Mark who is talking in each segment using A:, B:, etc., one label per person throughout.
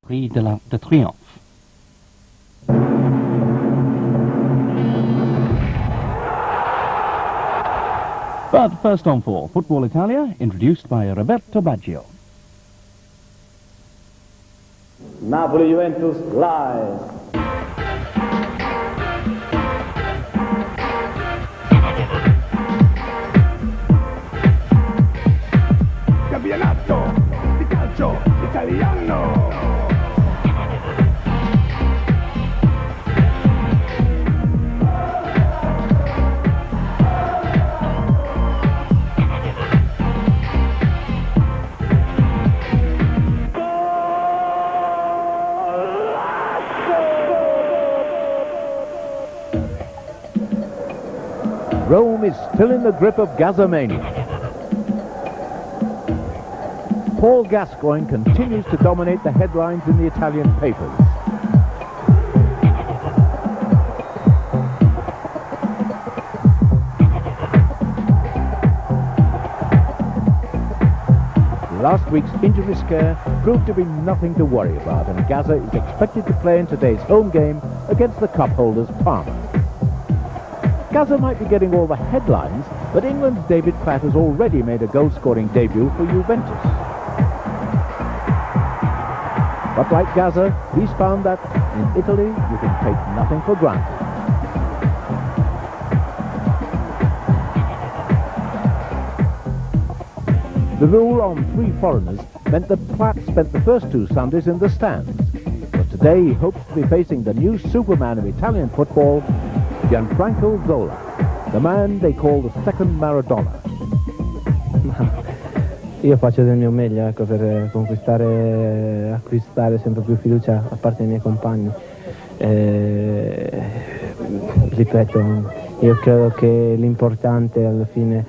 A: Prix de l'Arc de Triomphe. But first on for Football Italia, introduced by Roberto Baggio.
B: Napoli Juventus live.
C: Campionato di calcio italiano.
D: Rome is still in the grip of Gazzamania. Paul Gascoigne continues to dominate the headlines in the Italian papers. Last week's injury scare proved to be nothing to worry about, and Gazza is expected to play in today's home game against the cup holders Parma. Gazza might be getting all the headlines, but England's David Platt has already made a goal-scoring debut for Juventus. But like Gazza, he's found that in Italy you can take nothing for granted. The rule on 3 foreigners meant that Platt spent the first 2 Sundays in the stands. But today he hopes to be facing the new Superman of Italian football, Gianfranco Zola, the man they call the second Maradona.
E: Io faccio del mio meglio, ecco, per acquistare sempre più fiducia da parte dei miei compagni. Ripeto, io credo che l'importante alla fine,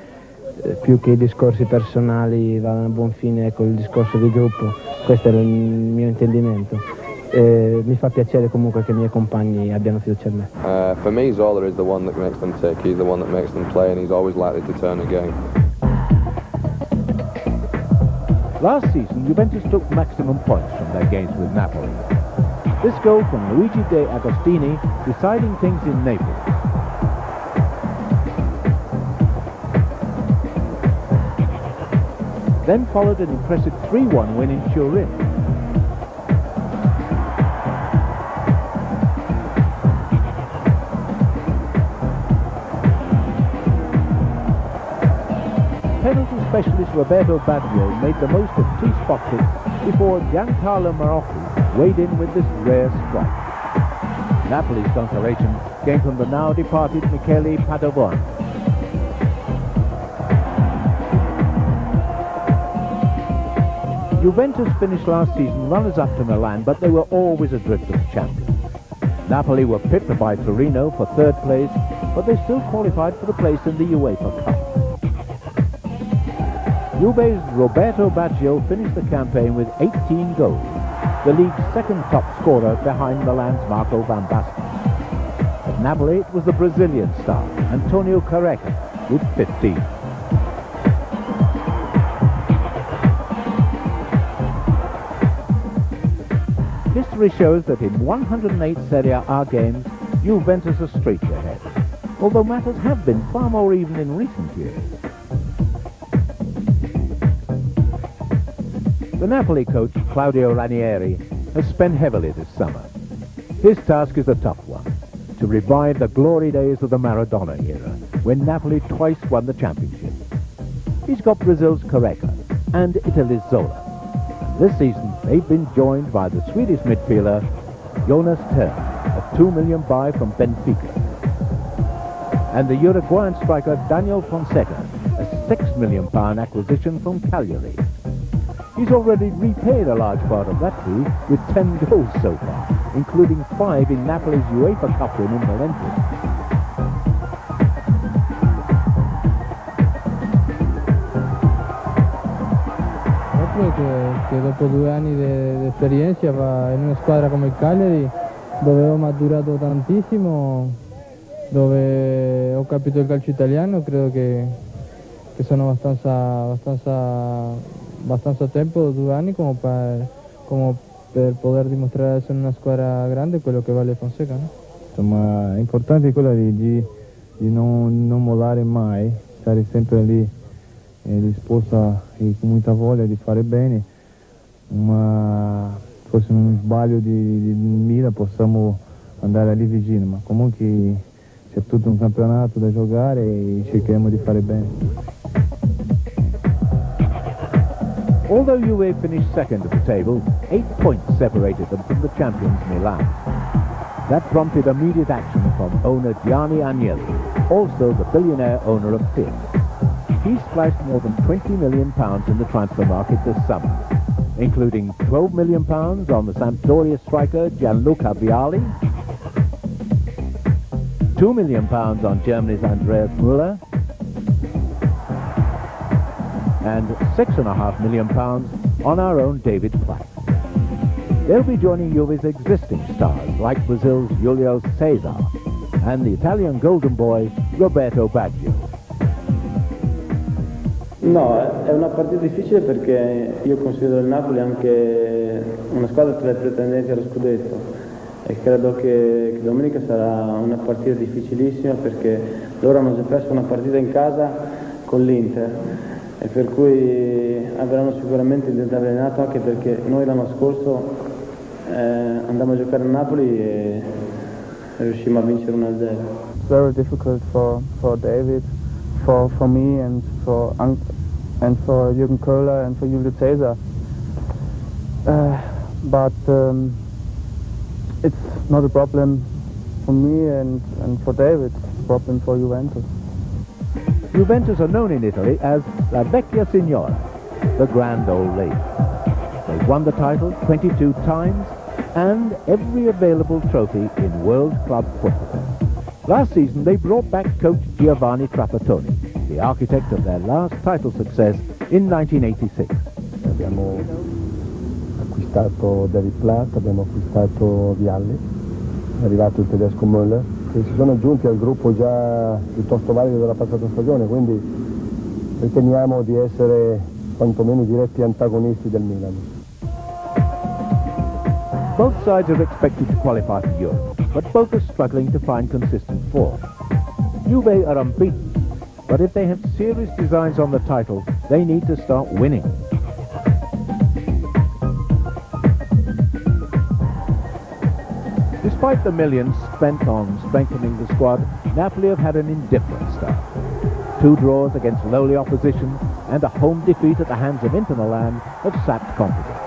E: più che i discorsi personali, vadano a buon fine con il discorso di gruppo. Questo è il mio intendimento. Mi fa piacere comunque che i miei compagni abbiano fiducia in me.
F: For me, Zola is the one that makes them tick. He's the one that makes them play, and he's always likely to turn a game.
D: Last season, Juventus took maximum points from their games with Napoli. This goal from Luigi De Agostini deciding things in Naples. Then followed an impressive 3-1 win in Turin. Penalty specialist Roberto Baggio made the most of 2 spot kicks before Giancarlo Marocchi weighed in with this rare strike. Napoli's consolation came from the now departed Michele Padovani. Juventus finished last season runners-up to Milan, but they were always adrift as champions. Napoli were pipped by Torino for 3rd place, but they still qualified for the place in the UEFA Cup. Juve's Roberto Baggio finished the campaign with 18 goals, the league's 2nd top scorer behind Milan's Marco van Basten. At Napoli, it was the Brazilian star, Antonio Careca, with 15. History shows that in 108 Serie A games, Juventus are straight ahead, although matters have been far more even in recent years. The Napoli coach, Claudio Ranieri, has spent heavily this summer. His task is a tough one, to revive the glory days of the Maradona era, when Napoli twice won the championship. He's got Brazil's Careca and Italy's Zola. This season, they've been joined by the Swedish midfielder Jonas Tern, a 2 million buy from Benfica, and the Uruguayan striker Daniel Fonseca, a £6 million acquisition from Cagliari. He's already repaid a large part of that fee with 10 goals so far, including 5 in Napoli's UEFA Cup win in Valencia.
E: Che dopo 2 anni di esperienza in una squadra come il Cagliari, dove ho maturato tantissimo, dove ho capito il calcio italiano, credo che sono abbastanza tempo, 2 anni, come per poter dimostrare di essere una squadra grande quello che vale Fonseca, no?
G: Insomma, è importante quello di non mollare mai, stare sempre lì disposta e con molta voglia di fare bene, ma forse in un sbaglio di mira possiamo andare lì vicino, ma comunque c'è tutto un campionato da giocare e cercheremo di fare bene.
D: Although Juve finished second at the table, 8 points separated them from the champions Milan. That prompted immediate action from owner Gianni Agnelli, also the billionaire owner of Fiat. He splashed more than £20 million in the transfer market this summer, including £12 million on the Sampdoria striker Gianluca Vialli, £2 million on Germany's Andreas Müller, and £6.5 million on our own David Platt. They'll be joining Juve's existing stars like Brazil's Julio Cesar and the Italian golden boy Roberto Baggio.
B: No, è una partita difficile perché io considero il Napoli anche una squadra tra le pretendenti allo scudetto e credo che domenica sarà una partita difficilissima perché loro hanno già perso una partita in casa con l'Inter e per cui avranno sicuramente il dente avvelenato, anche perché noi l'anno scorso andammo a giocare a Napoli e riuscimmo a vincere 1-0.
E: It's very difficult for David, for me and for Jürgen Köhler and for Julio Cesar. But it's not a problem for me and for David, it's a problem for Juventus.
D: Juventus are known in Italy as La Vecchia Signora, the grand old lady. They've won the title 22 times and every available trophy in world club football. Last season they brought back coach Giovanni Trapattoni, the architect of their last title success in 1986.
H: Abbiamo acquistato David Platt, abbiamo acquistato Vialli, è arrivato il tedesco Müller, che si sono aggiunti al gruppo già piuttosto valido della passata stagione, quindi riteniamo di essere quantomeno i diretti antagonisti del Milan.
D: Both sides are expected to qualify for Europe, but both are struggling to find consistent form. Juve are unbeaten, but if they have serious designs on the title, they need to start winning. Despite the millions spent on strengthening the squad, Napoli have had an indifferent start. 2 draws against lowly opposition and a home defeat at the hands of Inter Milan have sapped confidence.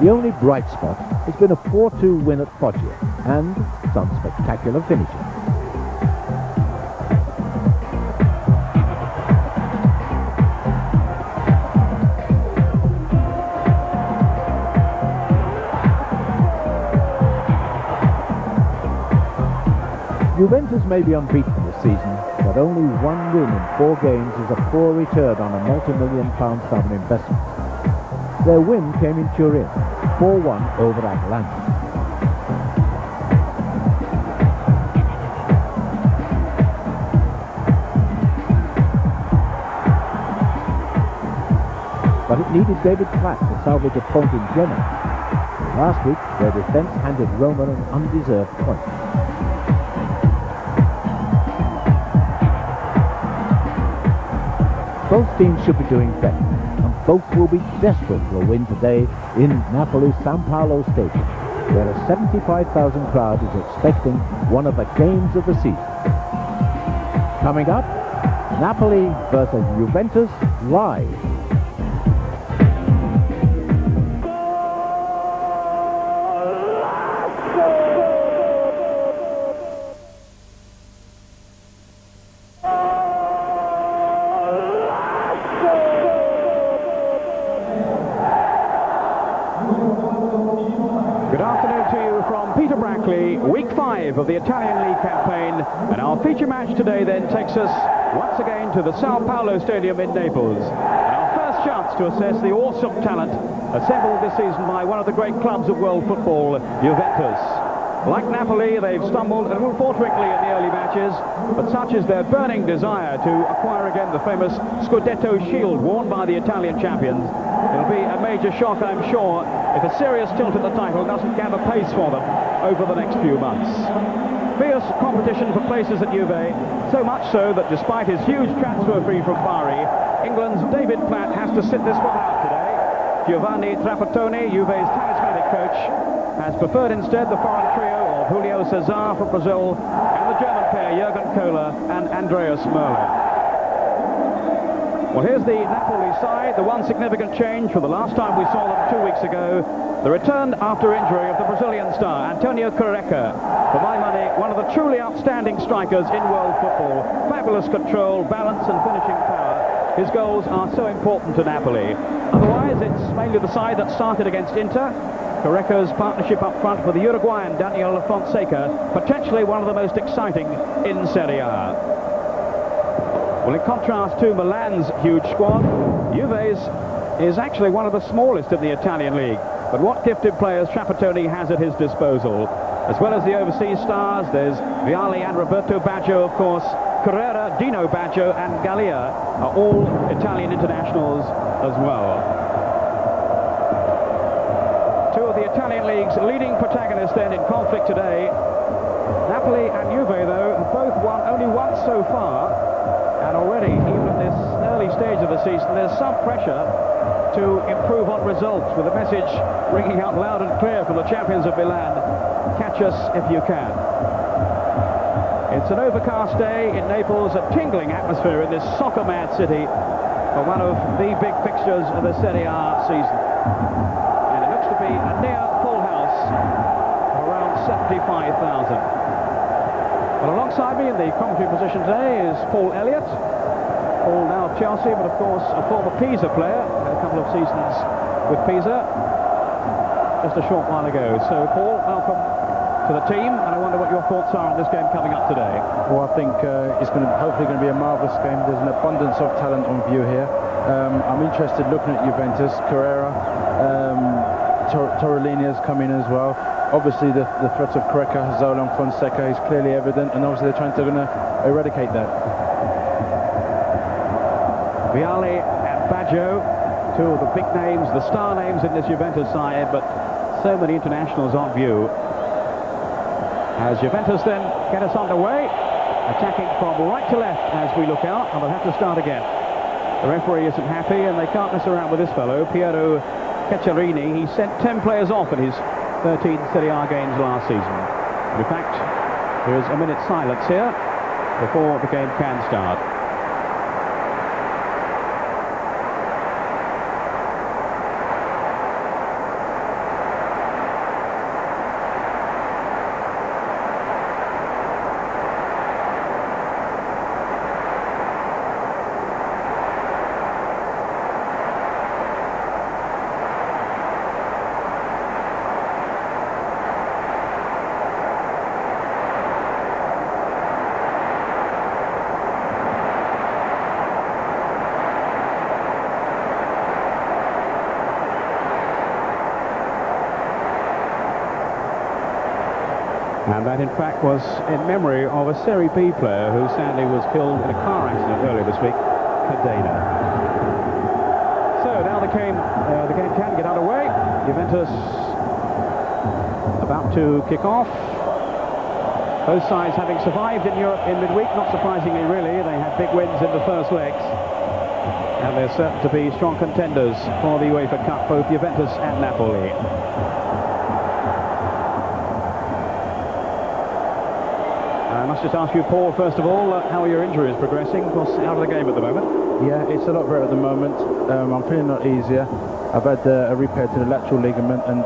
D: The only bright spot has been a 4-2 win at Foggia and some spectacular finishing. Juventus may be unbeaten this season, but only 1 win in 4 games is a poor return on a multi-million-pound summer investment. Their win came in Turin, 4-1 over Atalanta. But it needed David Platt to salvage a point in Genoa. Last week, their defence handed Roma an undeserved point. Both teams should be doing better, and both will be desperate for a win today in Napoli's San Paolo Stadium, where a 75,000 crowd is expecting one of the games of the season. Coming up, Napoli versus Juventus live.
I: Good afternoon to you from Peter Brackley, week 5 of the Italian League campaign, and our feature match today then takes us once again to the Sao Paulo Stadium in Naples. And our first chance to assess the awesome talent assembled this season by one of the great clubs of world football, Juventus. Like Napoli, they've stumbled a little fortuitously in the early matches, but such is their burning desire to acquire again the famous Scudetto shield worn by the Italian champions. It'll be a major shock, I'm sure, if a serious tilt at the title doesn't gather pace for them over the next few months. Fierce competition for places at Juve, so much so that despite his huge transfer fee from Bari, England's David Platt has to sit this one out today. Giovanni Trapattoni, Juve's talismanic coach, has preferred instead the foreign trio of Julio Cesar from Brazil and the German pair Jürgen Kohler and Andreas Merlin. Well, here's the Napoli side, the one significant change from the last time we saw them 2 weeks ago. The return after injury of the Brazilian star, Antonio Careca. For my money, one of the truly outstanding strikers in world football. Fabulous control, balance and finishing power. His goals are so important to Napoli. Otherwise, it's mainly the side that started against Inter. Careca's partnership up front with the Uruguayan Daniel Fonseca, potentially one of the most exciting in Serie A. Well, in contrast to Milan's huge squad, Juve's is actually one of the smallest in the Italian league. But what gifted players Trapattoni has at his disposal. As well as the overseas stars, there's Vialli and Roberto Baggio, of course. Carrera, Dino Baggio and Gallia are all Italian internationals as well. Two of the Italian league's leading protagonists then in conflict today. Napoli and Juve, though, have both won only once so far. And already, even at this early stage of the season, there's some pressure to improve on results, with a message ringing out loud and clear from the champions of Milan: catch us if you can. It's an overcast day in Naples, a tingling atmosphere in this soccer-mad city for one of the big fixtures of the Serie A season. And it looks to be a near full house of around 75,000. Well, alongside me in the commentary position today is Paul Elliott. Paul now of Chelsea, but of course a former Pisa player. Had a couple of seasons with Pisa just a short while ago. So, Paul, welcome to the team, and I wonder what your thoughts are on this game coming up today.
J: Well, I think it's hopefully going to be a marvellous game. There's an abundance of talent on view here. I'm interested looking at Juventus. Carrera, Torellini has come in as well. Obviously, the threat of Careca, Zola and Fonseca is clearly evident, and obviously they're going to eradicate that.
I: Vialli and Baggio, two of the big names, the star names in this Juventus side, but so many internationals on view. As Juventus then get us underway, attacking from right to left as we look out, and they'll have to start again. The referee isn't happy, and they can't mess around with this fellow, Piero Ceccherini. He sent 10 players off in his 13 Serie A games last season. In fact, there is a minute's silence here before the game can start. And that, in fact, was in memory of a Serie B player who sadly was killed in a car accident earlier this week, Cadena. So now the game can get underway. Juventus about to kick off. Both sides having survived in Europe in midweek, not surprisingly really. They had big wins in the first legs. And they're certain to be strong contenders for the UEFA Cup, both Juventus and Napoli. I must just ask you, Paul, first of all, how are your injuries progressing? Of course, out of the game at the moment.
J: Yeah, it's a lot better at the moment. I'm feeling a lot easier. I've had a repair to the lateral ligament, and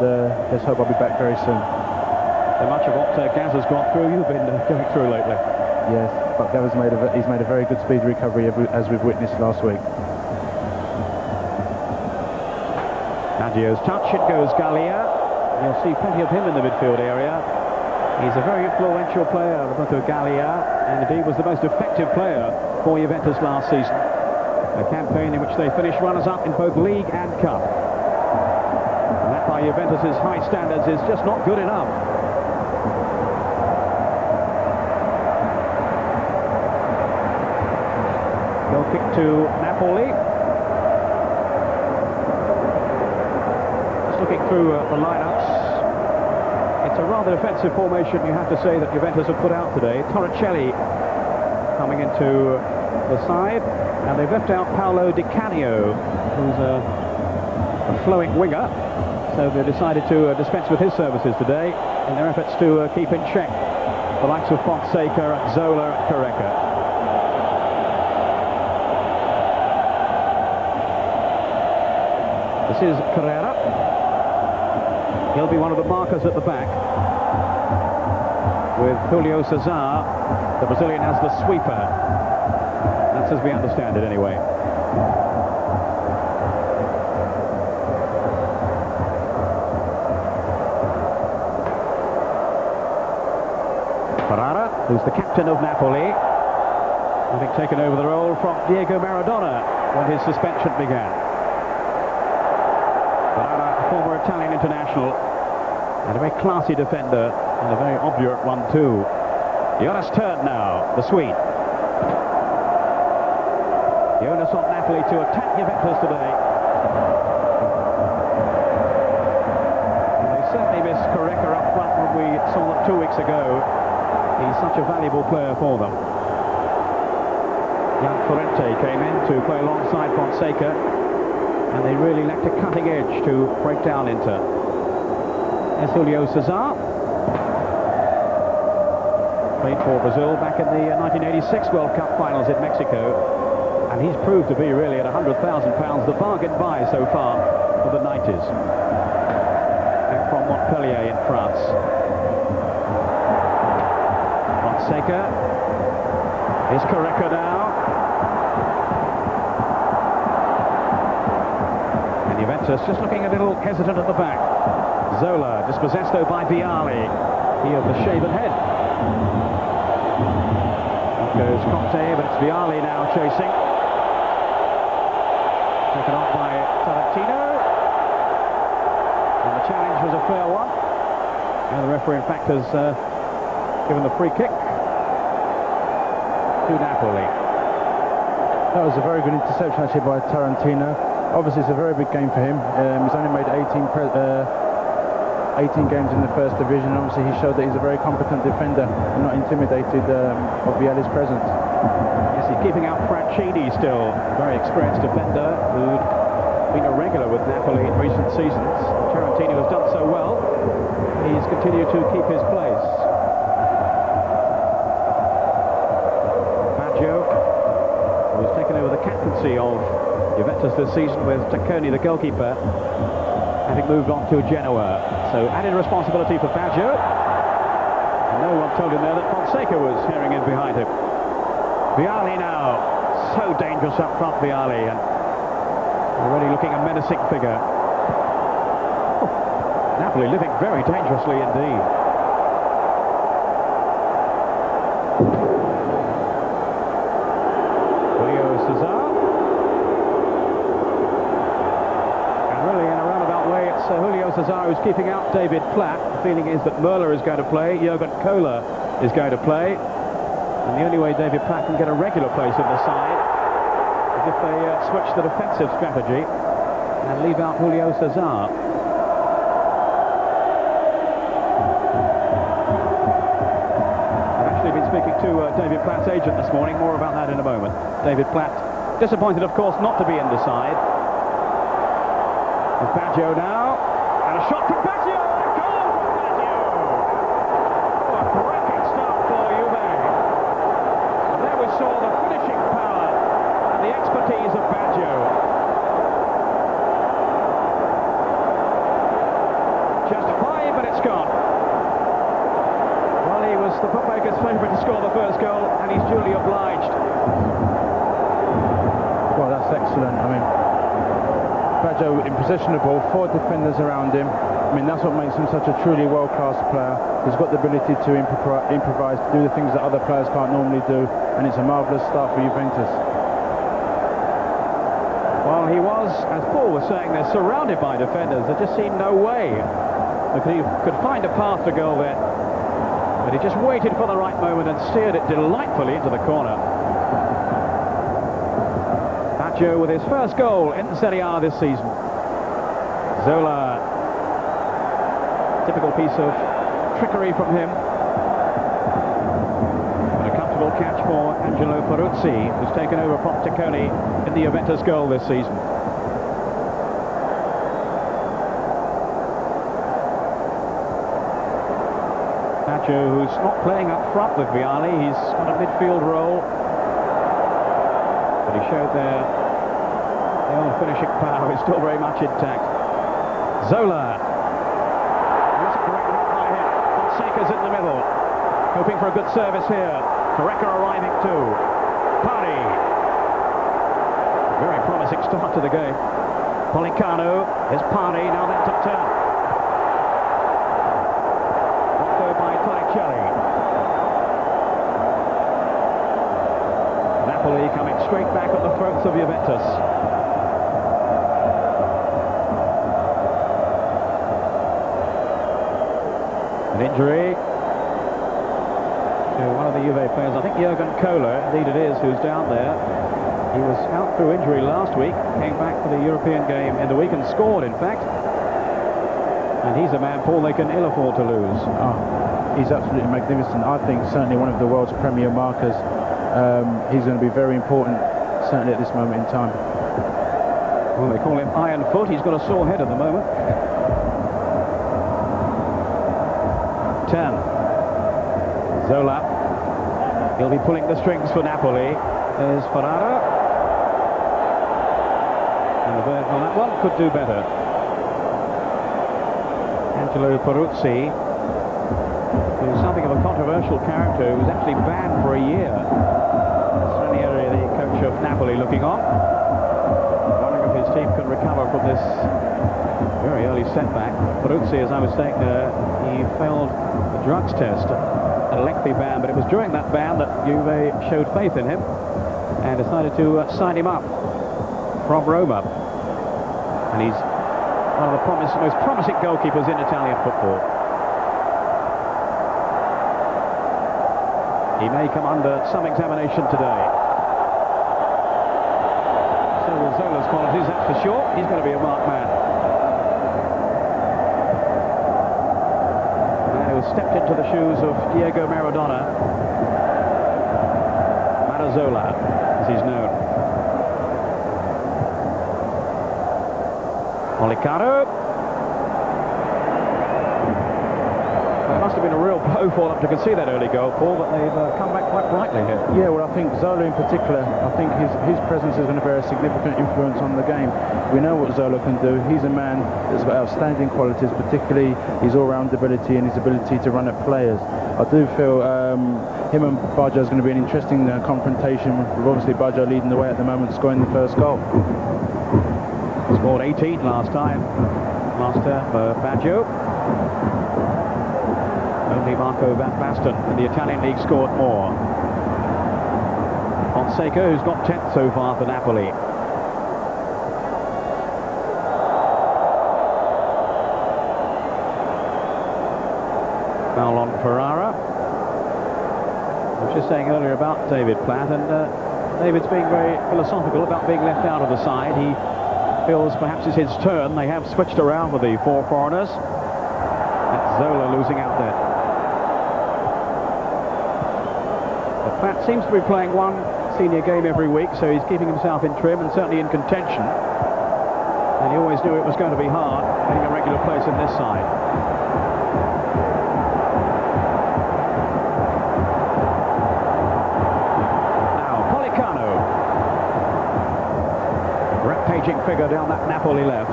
J: let's hope I'll be back very soon.
I: So much of what Gaz has gone through, you've been going through lately.
J: Yes, but Gaz he's made a very good speed recovery, as we've witnessed last week.
I: Baggio's touch, it goes Gallia. You'll see plenty of him in the midfield area. He's a very influential player, Roberto Gallia, and indeed was the most effective player for Juventus last season. A campaign in which they finished runners-up in both League and Cup. And that, by Juventus's high standards, is just not good enough. Goal kick to Napoli. Just looking through the lineups. It's a rather defensive formation, you have to say, that Juventus have put out today. Torricelli coming into the side, and they've left out Paolo Di Canio, who's a flowing winger. So they decided to dispense with his services today in their efforts to keep in check the likes of Fonseca, Zola, and Careca. This is Carrera. He'll be one of the markers at the back. With Julio Cesar, the Brazilian has the sweeper. That's as we understand it anyway. Ferrara, who's the captain of Napoli, having taken over the role from Diego Maradona when his suspension began. Ferrara, a former Italian international, and a very classy defender, and a very obdurate one too. The onus turned now, the Swede. The onus on Napoli to attack Juventus today. And they certainly missed Careca up front when we saw them 2 weeks ago. He's such a valuable player for them. Jan Forente came in to play alongside Fonseca, and they really lacked a cutting edge to break down into. There's Julio Cesar. Played for Brazil back in the 1986 World Cup finals in Mexico, and he's proved to be really at £100,000 the bargain buy so far for the 90s. And from Montpellier in France. Fonseca. Here's Careca now. And Juventus just looking a little hesitant at the back. Zola dispossessed though by Vialli. He of the shaven head. Up goes Conte, but it's Vialli now chasing. Taken on by Tarantino. And the challenge was a fair one. And the referee in fact has given the free kick to Napoli.
J: That was a very good interception actually by Tarantino. Obviously it's a very big game for him. He's only made 18 games in the first division. Obviously he showed that he's a very competent defender and not intimidated of Vialli's presence.
I: Yes, he's keeping out Franchini still, a very experienced defender who'd been a regular with Napoli in recent seasons. Tarantino has done so well, he's continued to keep his place. Who's taken over the captaincy of Juventus this season with Tacconi, the goalkeeper, having moved on to Genoa. So added responsibility for Baggio. And no one told him there that Fonseca was herring in behind him. Vialli now. So dangerous up front, Vialli. And already looking a menacing figure. Oh, Napoli living very dangerously indeed. Cesar. And really in a roundabout way it's Julio Cesar who's keeping out David Platt. The feeling is that Möller is going to play, Jürgen Kohler is going to play, and the only way David Platt can get a regular place in the side is if they switch the defensive strategy and leave out Julio Cesar. Been speaking to David Platt's agent this morning. More about that in a moment. David Platt disappointed, of course, not to be in the side. With Baggio now, and a shot from Baggio, and a goal from Baggio. What a cracking start for Juve. And there we saw the finishing power and the expertise of Baggio. Just 5 minutes gone. He was the bookmaker's favourite to score the first goal, and he's duly obliged.
J: Well, that's excellent. I mean, Baggio in possession of the ball, 4 defenders around him. I mean, that's what makes him such a truly world-class player. He's got the ability to improvise, to do the things that other players can't normally do, and it's a marvellous start for Juventus.
I: Well, he was, as Paul was saying, they're surrounded by defenders. There just seemed no way that he could find a path to goal there. But he just waited for the right moment and steered it delightfully into the corner. Baggio with his first goal in Serie A this season. Zola, typical piece of trickery from him. And a comfortable catch for Angelo Peruzzi, who's taken over Ponticoni in the Juventus goal this season. Baggio, who's not playing up front with Vialli, he's got a midfield role. But he showed there the old finishing power is still very much intact. Zola. That's a correct run by him. Fonseca's in the middle. Hoping for a good service here. Correca arriving too. Party. Very promising start to the game. Policano. Here's Party. Now that's a turn. Knocked over by Torricelli. Napoli coming straight back at the throats of Juventus. An injury to one of the Juve players. I think Jurgen Kohler, indeed it is, who's down there. He was out through injury last week, came back for the European game in the week and scored, in fact. And he's a man, Paul, they can ill afford to lose.
J: Oh, he's absolutely magnificent. I think certainly one of the world's premier markers. He's going to be very important, certainly at this moment in time.
I: Well, they call him Iron Foot. He's got a sore head at the moment. 10. Zola. He'll be pulling the strings for Napoli. There's Ferrara. And the verdict on that one could do better. Angelo Peruzzi, who's something of a controversial character, who was actually banned for a year. Ranieri, the coach of Napoli, looking on. Wondering if his team can recover from this very early setback. Peruzzi, as I was saying, he failed the drugs test, a lengthy ban, but it was during that ban that Juve showed faith in him and decided to sign him up from Roma. And he's one of the most promising goalkeepers in Italian football. He may come under some examination today. So will Zola's qualities, that's for sure. He's going to be a marked man. Stepped into the shoes of Diego Maradona. Matazola, as he's known. Policano. It must have been a real blow for them to concede that early goal, Paul, but they've come back quite brightly here.
J: Yeah, well, I think Zola in particular, I think his presence is going to bear a significant influence on the game. We know what Zola can do. He's a man that's got outstanding qualities, particularly his all-round ability and his ability to run at players. I do feel him and Baggio is going to be an interesting confrontation, with obviously Baggio leading the way at the moment, scoring the first goal.
I: Scored 18 last time. Last term for Baggio. Only Marco Van Basten in the Italian league scored more. Fonseca, who's got 10th so far for Napoli. Foul on Ferrara. I was just saying earlier about David Platt, and David's being very philosophical about being left out of the side. He feels perhaps it's his turn. They have switched around with the four foreigners. That's Zola losing out there. But Platt seems to be playing one senior game every week, so he's keeping himself in trim and certainly in contention. And he always knew it was going to be hard getting a regular place in this side. Rampaging figure down that Napoli left.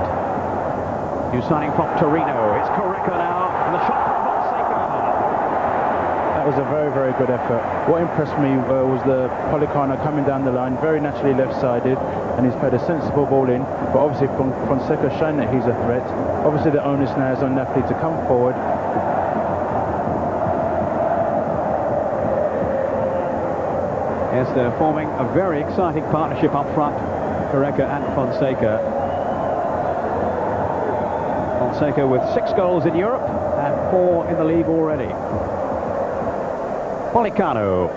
I: New signing from Torino. It's Correca now, and the shot from Fonseca.
J: That was a very, very good effort. What impressed me was the Policano coming down the line, very naturally left-sided, and he's played a sensible ball in, but obviously Fonseca showing that he's a threat. Obviously the onus now is on Napoli to come forward.
I: Yes, they're forming a very exciting partnership up front, Correca and Fonseca. Fonseca with 6 goals in Europe and 4 in the league already. Policano.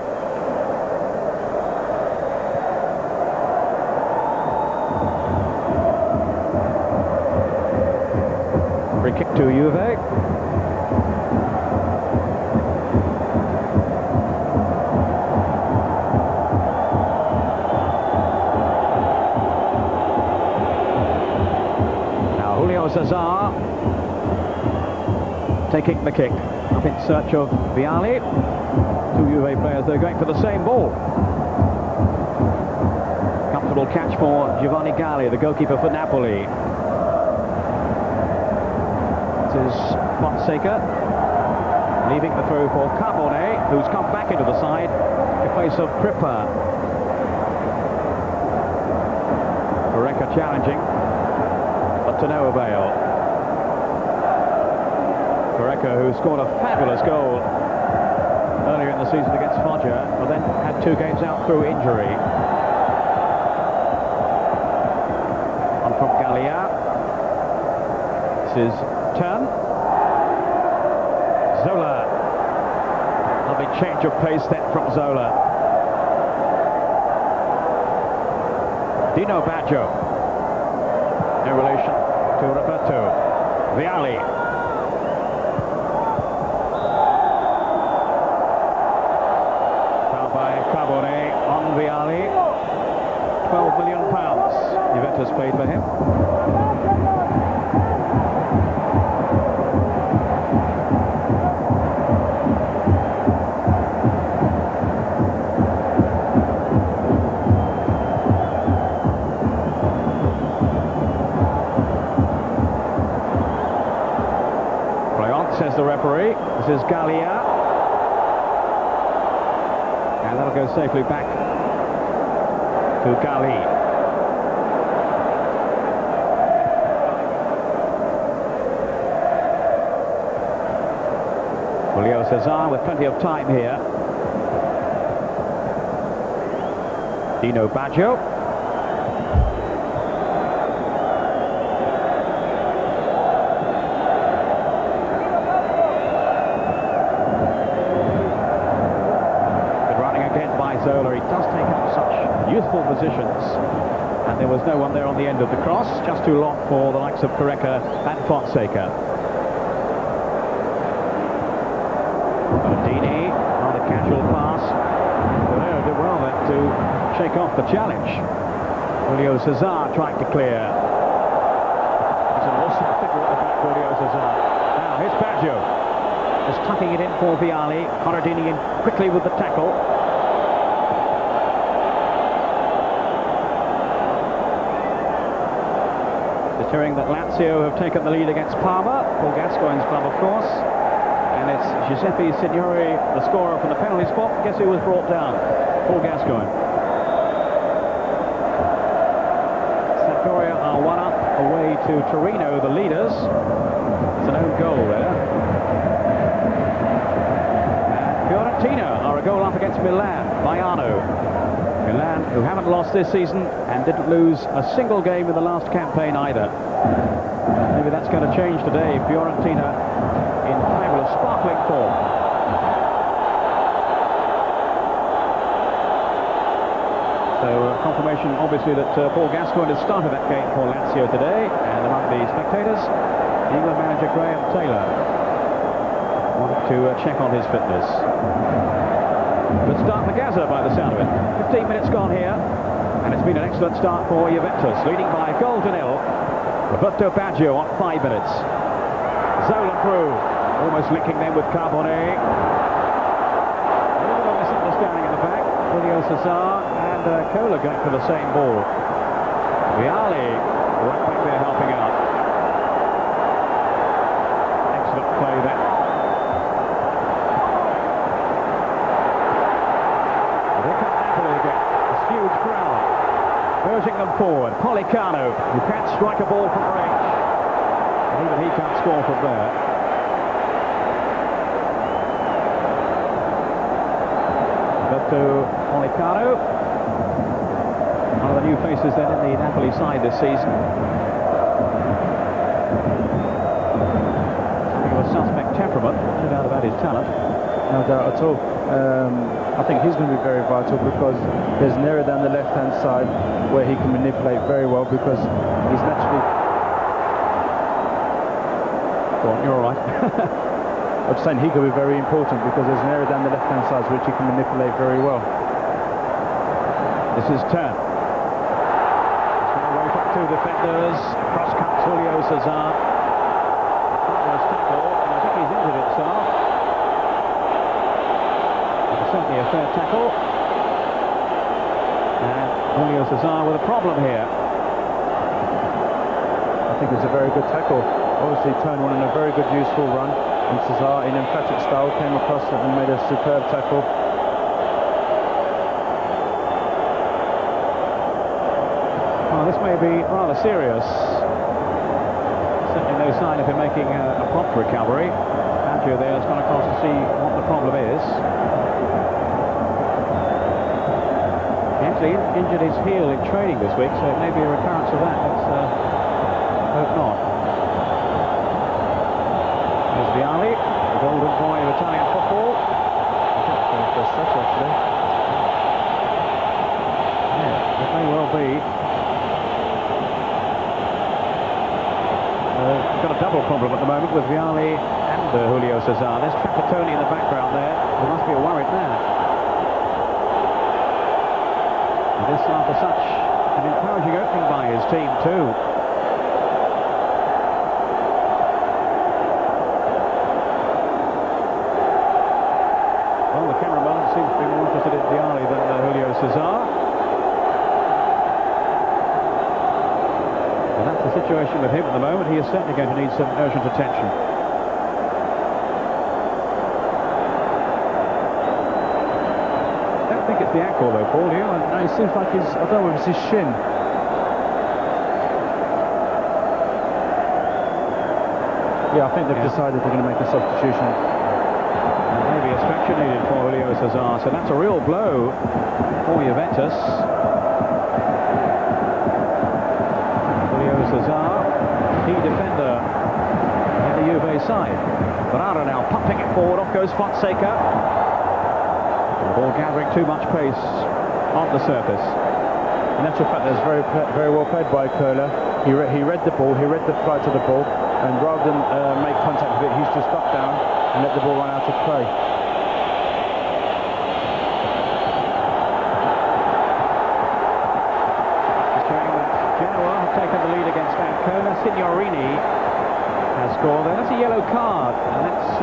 I: Free kick to Juve. Now Julio Cesar taking the kick. Up in search of Vialli. Two Juve players, they're going for the same ball. Comfortable catch for Giovanni Galli, the goalkeeper for Napoli. This is Fonseca, leaving the throw for Carbone, who's come back into the side in place of Crippa. Barreca challenging, but to no avail. Barreca, who scored a fabulous goal earlier in the season against Foggia, but then had 2 games out through injury. On from Gallia. This is turn. Zola. Lovely change of pace then from Zola. Dino Baggio. No relation to Roberto. Vialli. On Vialli, £12 million Juventus paid for him. Play on, says the referee. This is Gallia. And that'll go safely back to Galli. Julio Cesar with plenty of time here. Dino Baggio. Zola, he does take up such youthful positions, and there was no one there on the end of the cross, just too long for the likes of Barreca and Fonseca. Dini on a casual pass. Barreca did well then to shake off the challenge. Julio Cesar trying to clear. He's an awesome figure at the back, Julio Cesar. Now here's Baggio, just tucking it in for Vialli. Corradini in quickly with the tackle. Hearing that Lazio have taken the lead against Parma, Paul Gascoigne's club, of course. And it's Giuseppe Signori, the scorer from the penalty spot. Guess who was brought down? Paul Gascoigne. Sampdoria are 1-up away to Torino, the leaders. It's an own goal there. And Fiorentina are a goal up against Milan, Baiano. Milan, who haven't lost this season and didn't lose a single game in the last campaign either. Maybe that's going to change today. Fiorentina in fabulous, sparkling form. So confirmation, obviously, that Paul Gascoigne has started that game for Lazio today. And among the spectators, England manager Graham Taylor wanted to check on his fitness. Good start for Gaza by the sound of it. 15 minutes gone here, and it's been an excellent start for Juventus, leading by a goal to nil. Roberto Baggio on 5 minutes. Zola through, almost linking them with Carbone. A little bit of misunderstanding in the back. Julio Cesar and Cola going for the same ball. Vialli right back there helping out. Excellent play there. Huge crowd urging them forward. Policano, who can't strike a ball from range, and even he can't score from there. Roberto Policano, one of the new faces then in the Napoli side this season. Something of a suspect temperament, no doubt about his talent.
J: No doubt at all. I think he's going to be very vital because there's an area down the left-hand side where he can manipulate very well because he's naturally...
I: Go on, you're all right.
J: I'm saying he could be very important because there's an area down the left-hand side which he can manipulate very well.
I: This is turn. Away from two defenders. Cross cuts Julio Cesar. Fabulous tackle, and I think he's injured himself. Certainly a fair tackle. And Julio Cesar with a problem here.
J: I think it's a very good tackle. Obviously turned one in a very good useful run, and Cesar in emphatic style came across it and made a superb tackle.
I: Well, this may be rather serious. Certainly no sign of him making a prompt recovery. Andrew there has gone across to see what the problem is. He actually injured his heel in training this week, so it may be a recurrence of that. Let's hope not. There's Vialli, the golden boy of Italian football.
J: First touch, actually.
I: Yeah, it may well be. Got a double problem at the moment with Vialli and Julio Cesar. There's Trapattoni in the background there. There must be a worried man. And this after such an encouraging opening by his team too. Well, the cameraman seems to be more interested in Vialli than Julio Cesar. And that's the situation with him at the moment. He is certainly going to need some urgent attention. I don't think it's the ankle though, Paul, do you?
J: No, it seems like his, I don't know if it's his shin. Yeah, I think they've decided they're going to make a substitution.
I: And maybe a stretcher needed for Julio Cesar, so that's a real blow for Juventus. Cesar, key defender in the Juve side. Ferrara now pumping it forward, off goes Fonseca. The ball gathering too much pace on the surface.
J: In actual fact, that's very well played by Köhler. He read the ball, he read the flight of the ball, and rather than make contact with it, he's just got down and let the ball run out of play.
I: Taken the lead against Ancona. Signorini has scored there. That's a yellow card, and that's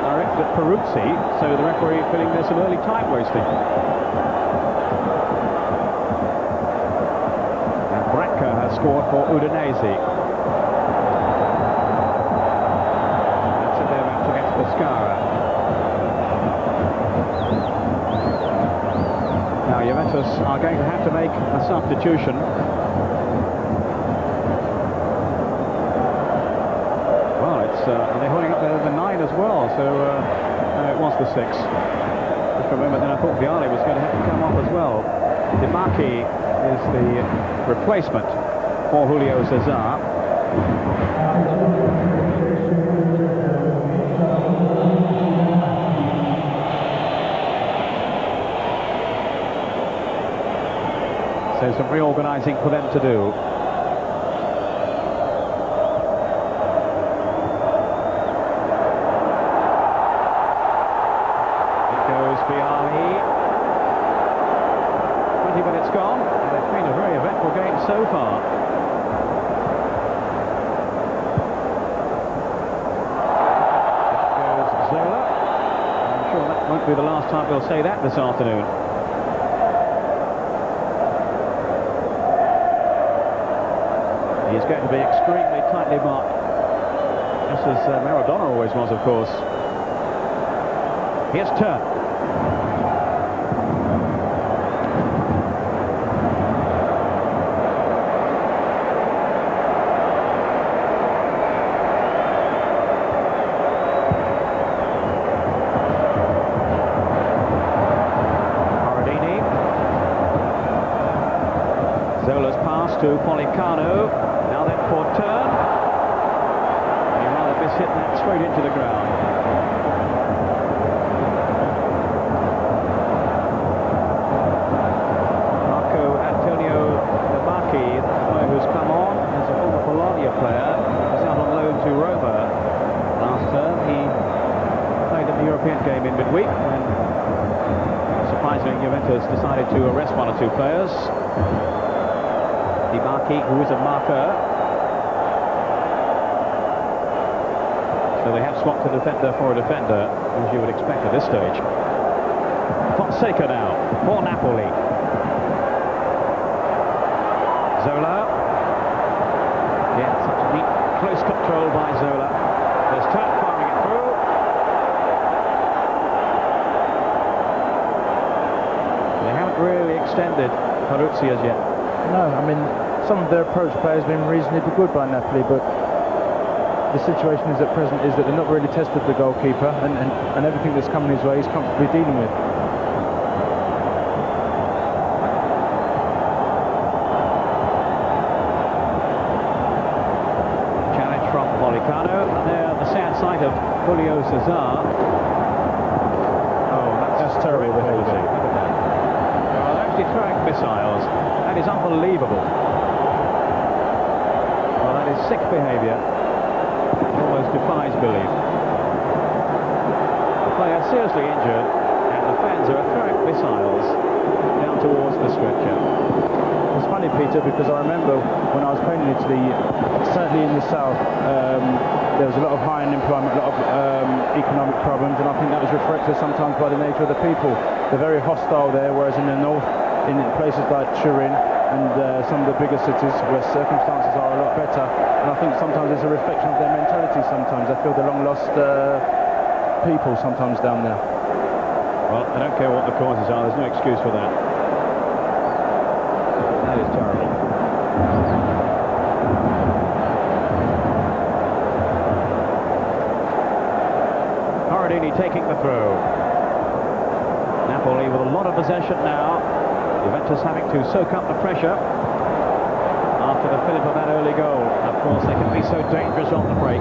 I: directed at Peruzzi, so the referee feeling there's some early time wasting. And Brackley has scored for Udinese. That's in their match against Pescara. Now Juventus are going to have to make a substitution. And they're holding up the 9 as well, so no, it was the 6. Just for a moment then I thought Vialli was going to have to come off as well. Di Marchi is the replacement for Julio Cesar. So some reorganising for them to do. Gone, and it's been a very eventful game so far. There goes Zola. I'm sure that won't be the last time we'll say that this afternoon. He is going to be extremely tightly marked, just as Maradona always was, of course. Here's Turn. Zola's pass to Pollicano, now then for Turn. He rather mishit that straight into the ground. Marco Antonio Di Marchi, the player who's come on as a former Bologna player, is out on loan to Roma. European game in midweek when, surprisingly, Juventus decided to arrest one or two players. Di Marchi, who is a marker. So they have swapped a defender for a defender, as you would expect at this stage. Fonseca now for Napoli. Zola. Yeah, such a neat, close control by Zola. There's Turk firing it through. They haven't really extended Peruzzi as yet.
J: No, I mean, some of their approach play has been reasonably good by Napoli, but the situation is at present is that they're not really tested the goalkeeper, and everything that's coming his way he's comfortably dealing with.
I: Challenge from Policano, and there the sad sight of Julio Cesar. Oh, that's
J: terrible behaviour.
I: Look at that. Well, they're actually throwing missiles. That is unbelievable. Well, that is sick behaviour. Almost defies belief. The player seriously injured, and the fans are throwing missiles down towards the stretcher.
J: It's funny, Peter, because I remember when I was playing in Italy, certainly in the south, there was a lot of high unemployment, a lot of economic problems, and I think that was reflected sometimes by the nature of the people. They're very hostile there, whereas in the north, in places like Turin and some of the bigger cities where circumstances are a lot better, and I think sometimes it's a reflection of their mentality sometimes. I feel the long-lost people sometimes down there.
I: Well, I don't care what the causes are, there's no excuse for that. That is terrible. Corradini taking the throw. Napoli with a lot of possession now. Juventus having to soak up the pressure after the fillip of that early goal. Of course, they can be so dangerous on the break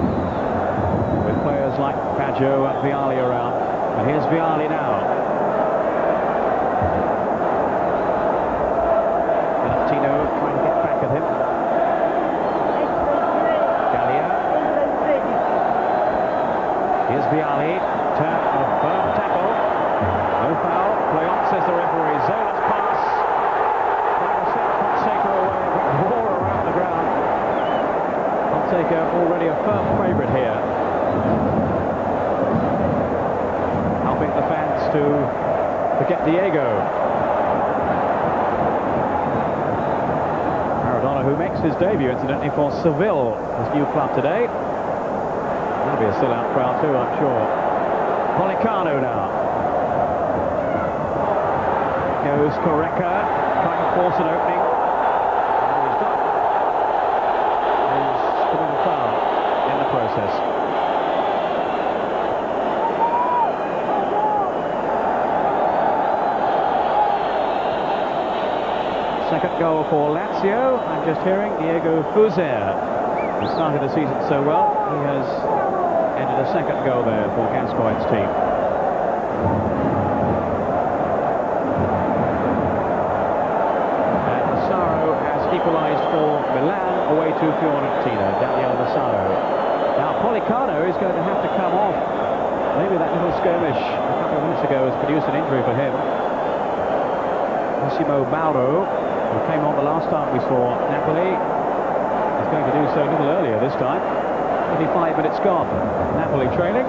I: with players like Baggio and Vialli around. And here's Vialli now. Tino trying to get back at him. Gallia. Here's Vialli. Turn a firm tackle. No foul. Play on, says the referee. Zola's pass. Trying to set Fonseca away, but war around the ground. Fonseca already a firm favourite here. Helping the fans to forget Diego. Who makes his debut, incidentally, for Seville, his new club today. That'll be a still-out crowd too, I'm sure. Policano now. Goes Correca, trying to force an opening. And he's done. He's committed a foul in the process. Second goal for Lazio. I'm just hearing Diego Fuser, who started the season so well. He has ended a second goal there for Gascoigne's team. And Massaro has equalised for Milan away to Fiorentina. Daniel Massaro. Now Policano is going to have to come off. Maybe that little skirmish a couple of minutes ago has produced an injury for him. Massimo Mauro, who came on the last time we saw Napoli, is going to do so a little earlier this time. 25 minutes gone. Napoli trailing.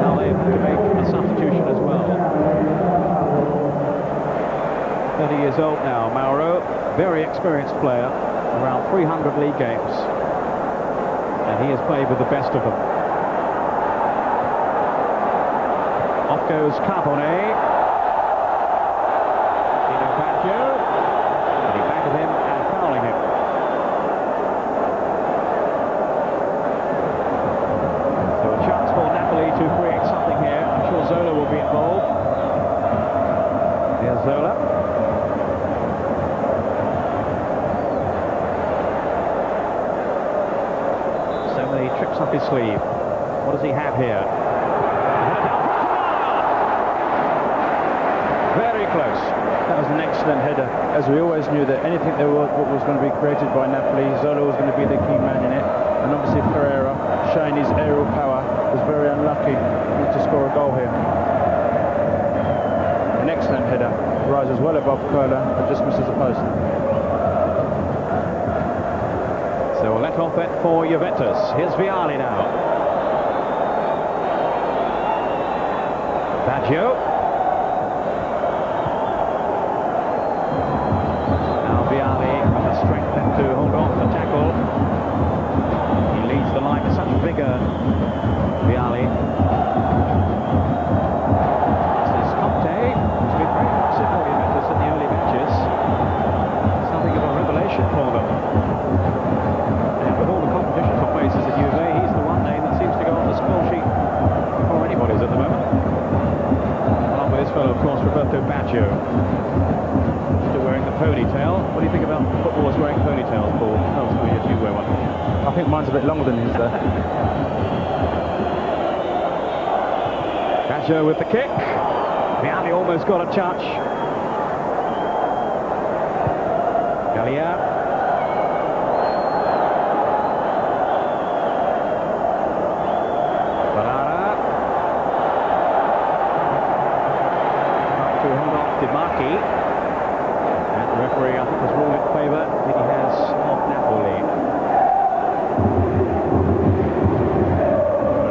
I: Now they have to make a substitution as well. 30 years old now, Mauro. Very experienced player. Around 300 league games. And he has played with the best of them. Off goes Carbone. Zola will be involved. Here's Zola. So many tricks up his sleeve. What does he have here?
J: Very close. That was an excellent header. As we always knew that anything that was going to be created by Napoli, Zola was going to be the key man in it. And obviously Pereira, showing his aerial power, was very unlucky to score score a goal here. An excellent header, rises well above Curler and just misses the post.
I: So a let-off bet for Juventus. Here's Vialli now. Baggio. Now Vialli with the strength then to hold on to the tackle. He leads the line with such vigour, Vialli. This is Conte, who's been very impressive for Juventus in the early matches. Something of a revelation for them. And with all the competition for places at Juve, he's the one name that seems to go on the score sheet before anybody's at the moment. Along with his fellow, of course, Roberto Baggio. Still wearing the ponytail. What do you think about footballers wearing ponytails, Paul? Oh, so yes, you wear one.
J: I think mine's a bit longer than his though.
I: Baggio with the kick. Vialli almost got a touch. Gallia. Barara. Up to hold off Di Marchi. And the referee, I think, has ruled in favour. I think he has of Napoli.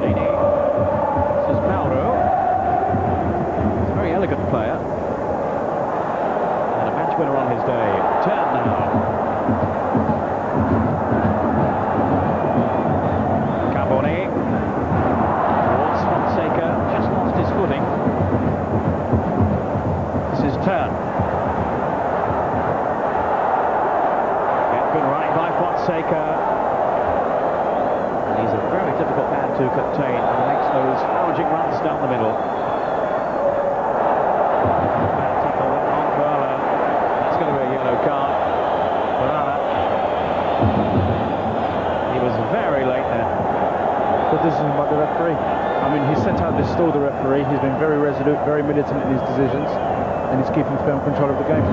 I: Bernini. This is Mauro. He's a very elegant player. And a match winner on his day. Turn now. Carboni. Towards Fonseca. Just lost his footing. This is Turn. Good running by Fonseca. And he's a very difficult man to contain and makes those gouging runs down the middle. Bad tackle on Burla. That's going to be a yellow card. Burla. He was very late there.
J: But this is about the referee. I mean, he set out to stall the referee. He's been very resolute, very militant in his decisions, and he's keeping firm control of the game.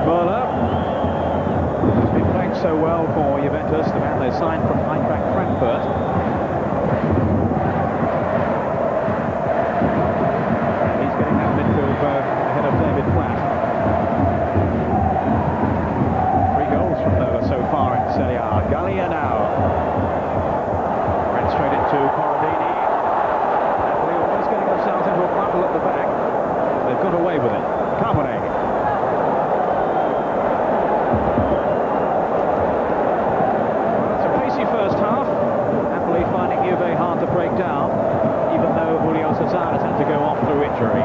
I: Burla, who's been playing so well for Juventus, the man they signed from Eintracht Frankfurt. He's getting that midfield berth ahead of David Platt. 3 goals from Burla so far in Serie A. Gallia now. Ran straight into Corradini. Napoli almost getting themselves into a battle at the back. They've got away with it. Carboni. First half, Napoli finding Juve hard to break down, even though Julio Cesar has had to go off through injury.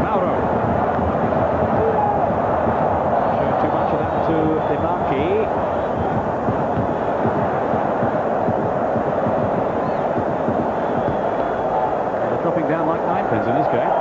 I: Mauro. Showing too much of that to Di Marchi. They're dropping down like ninepins in this game.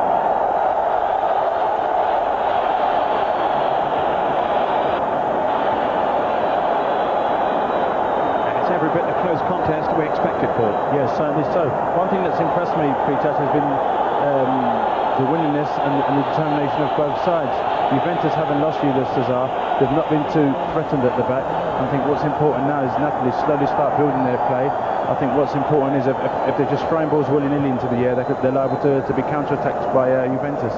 I: Every bit the close contest we expected, Paul.
J: Yes, certainly so. One thing that's impressed me, Peter, has been the willingness and the determination of both sides. Juventus haven't lost Julio Cesar. They've not been too threatened at the back. I think what's important now is Napoli slowly start building their play. I think what's important is if they're just throwing balls willy-nilly into the air, they're liable to be counter-attacked by Juventus.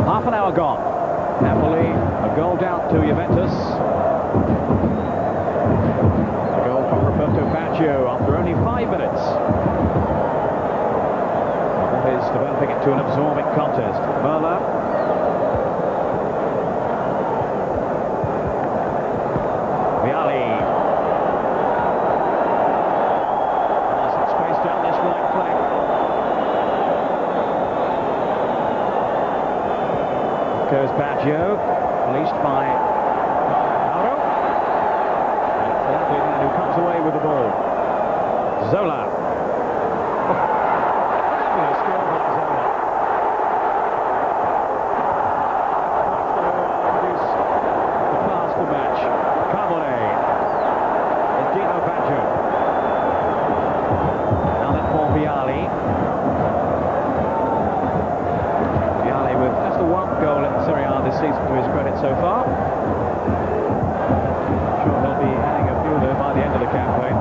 I: Half an hour gone. Napoli, a goal down to Juventus. A goal from Roberto Baggio after only 5 minutes. Well, that is developing into an absorbing contest. Burla. Vialli. There's some space down this right flank. Goes Baggio, released by Mauro. And it's the man who comes away with the ball. Zola. Fabulous goal from Zola. Produce the pass to match. Carboni. It's Dino Baggio. Now then for Vialli. With just the 1 goal in Serie A this season to his credit so far. I'm sure he'll be adding a few there by the end of the campaign.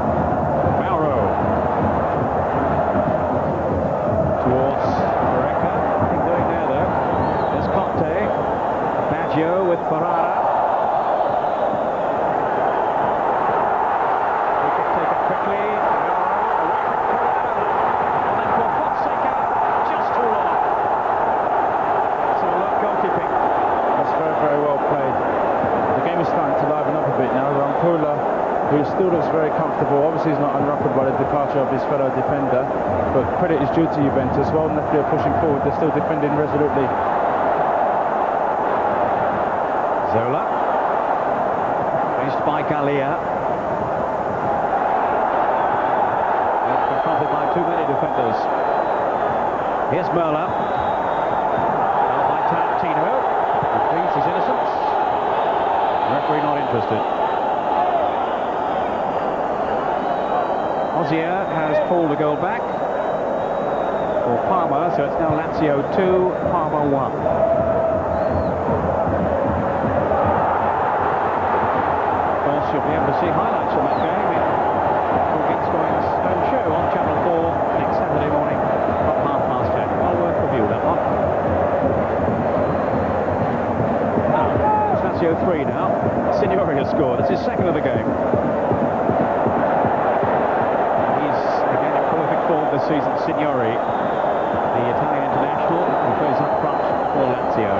J: looks very comfortable. Obviously, he's not unruffled by the departure of his fellow defender, but credit is due to Juventus. While Napoli are pushing forward, they're still defending resolutely.
I: Zola, faced by Gallia. Confronted by too many defenders. Here's Merla. Held by Tarantino. He pleads his innocence. The referee not interested. Ozier has pulled the goal back for Parma, so it's now Lazio 2, Parma 1. Of course, you'll be able to see highlights from that game in Scoring's own show on Channel 4 next Saturday morning from 10:30. Well worth review, that one. Now, it's Lazio 3 now. Signori has scored. It's his second of the game. This season, Signori, the Italian international, who goes up front for Lazio.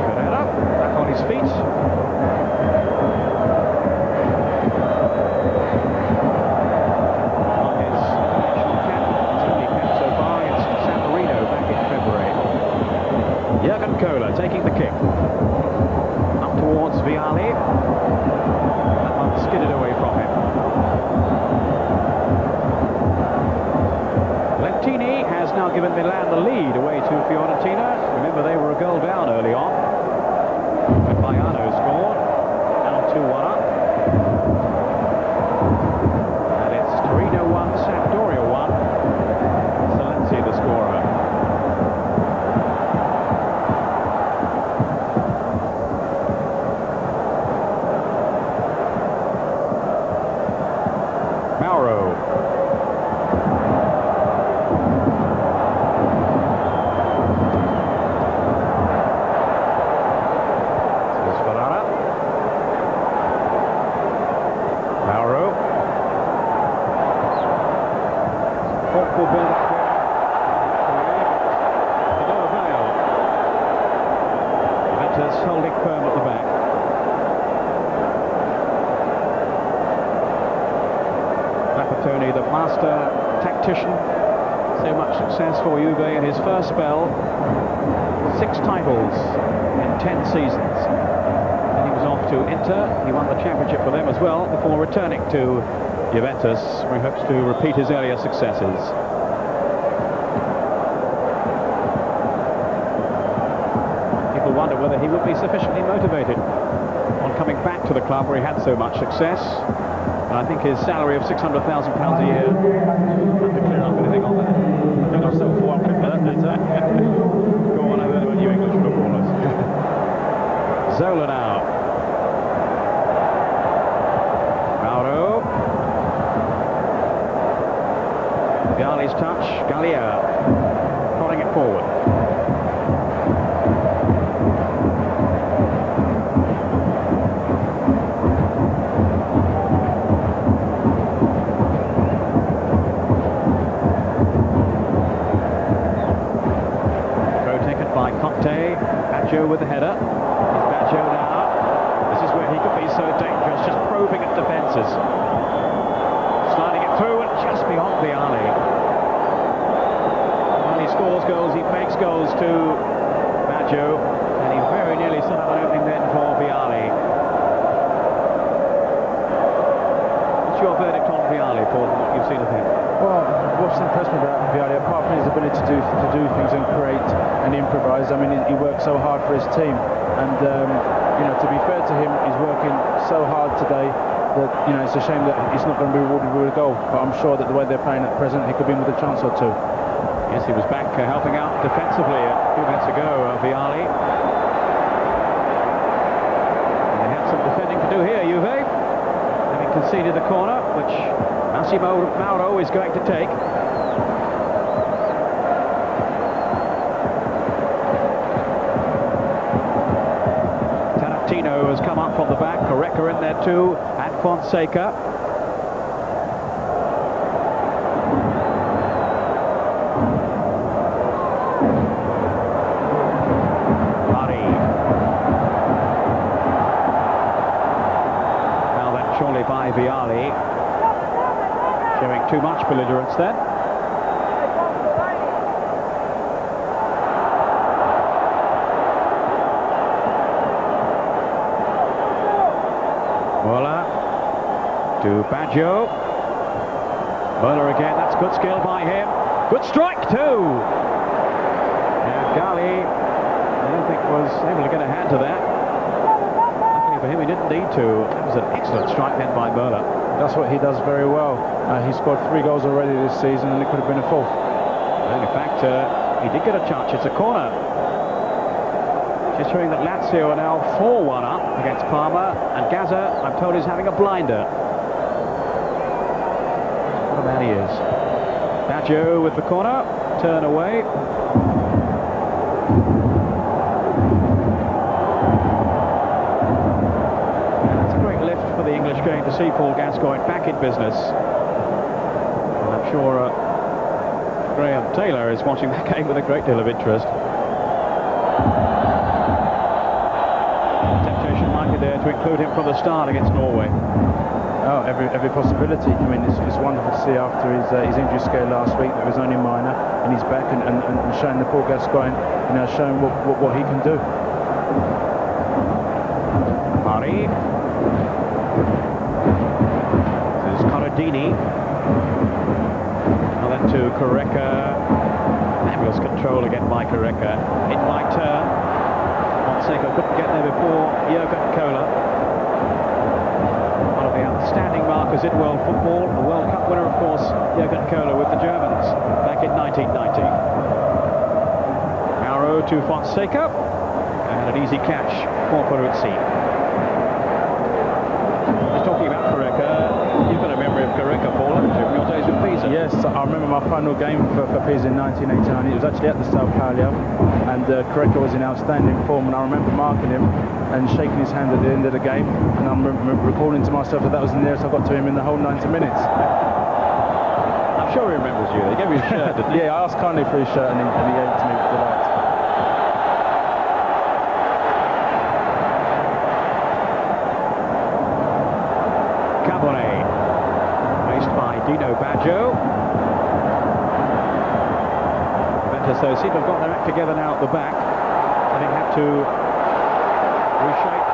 I: Pereira, back on his feet. On his national cap, his only cap so far against San Marino back in February. Jurgen Kohler taking the kick. Towards Vialli. That one skidded away from him. Lentini has now given Milan the lead away to Fiorentina. Remember, they were a goal down early on when Baiano scored. Now 2-1 up. And it's Torino 1, Sampdoria 1. Salenzi the scorer. Holding firm at the back. Trapattoni, the master tactician, so much success for Juve in his first spell. 6 titles in 10 seasons. And he was off to Inter. He won the championship for them as well before returning to Juventus, where he hopes to repeat his earlier successes. Wonder whether he would be sufficiently motivated on coming back to the club where he had so much success. And I think his salary of £600,000 a year, I have to clear up anything on that. I think I'm so far from that. Go on, I've heard about you English footballers. Zola now. Mauro. Vialli's touch. Gallia prodding it forward. Baggio with the header. It's Baggio now. This is where he could be so dangerous, just probing at defences. Sliding it through and just beyond Vialli. When he scores goals, he makes goals to Baggio, and he very nearly set up an opening then for Vialli. What's your verdict on Vialli, Paul, from what you've seen of him?
J: Well, what's impressed me about Vialli, apart from his ability to do things and create and improvise, I mean, he works so hard for his team, and you know, to be fair to him, he's working so hard today that, you know, it's a shame that he's not going to be rewarded with a goal. But I'm sure that the way they're playing at present, he could be in with a chance or two.
I: Yes, he was back helping out defensively a few minutes ago, Vialli. And they have some defending to do here, Juve, having conceded the corner, which Massimo Mauro is going to take. Tarantino has come up from the back, Correca in there too, and Fonseca. Vialli, showing too much belligerence then. Muller to Baggio. Muller again, that's good skill by him. Good strike too! And Gali, I don't think was able to get a hand to that. Luckily for him, he didn't need to. That was an excellent strike then by Muller.
J: That's what he does very well. He scored 3 goals already this season, and it could have been a 4th.
I: And in fact, he did get a touch. It's a corner. Just showing that Lazio are now 4-1 up against Parma, and Gaza, I'm told, is having a blinder. What a man he is. Baggio with the corner, turn away. And it's a great lift for the English going to see Paul Gascoigne back in business. And I'm sure Graham Taylor is watching that game with a great deal of interest. Temptation might be there to include him from the start against Norway.
J: Oh, every possibility. I mean, it's wonderful to see after his injury scare last week that was only minor, and he's back and showing the Paul Gascoigne, you know, showing what he can do.
I: Mari. This is Corradini. Well, then to Correca. Fabulous control again by Correca. In by turn. Fonseca couldn't get there before Jurgen Kohler. One of the outstanding markers in world football. The World Cup winner, of course, Jurgen Kohler with the Germans back in 1990. Mauro to Fonseca. And an easy catch for Peruzzi. Just talking about Correca, you've got a memory of Correca, Paul, haven't you, from your days with Pisa?
J: Yes, I remember my final game for Pisa in 1989. It was actually at the Sao Paulo, and Correca was in outstanding form, and I remember marking him and shaking his hand at the end of the game, and I'm recalling to myself that was the nearest I got to him in the whole 90 minutes.
I: I'm sure he remembers you. They gave you a shirt, didn't they?
J: Yeah, I asked kindly for his shirt, and he gave it to me with delight.
I: Dino Baggio. Juventus, though, seem to have got their act together now at the back. Having had to reshape,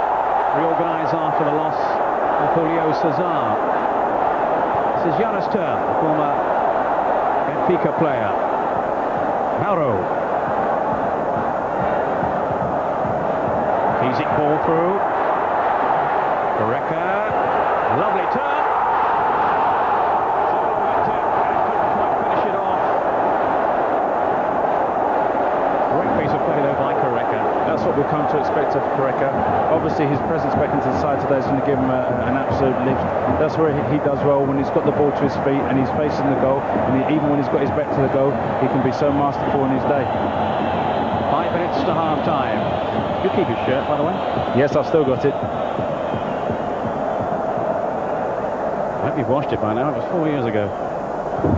I: reorganise after the loss of Julio Cesar. This is Janus' turn, the former Benfica player. Mauro. Easy ball through. Correca. Lovely turn.
J: That's what we've come to expect of Correca. Obviously, his presence back into the side today is going to give him an absolute lift. That's where he does well, when he's got the ball to his feet and he's facing the goal, and even when he's got his back to the goal, he can be so masterful in his day.
I: 5 minutes to half-time. You keep his shirt, by the way?
J: Yes, I've still got it.
I: I hope you've washed it by now. It was 4 years ago.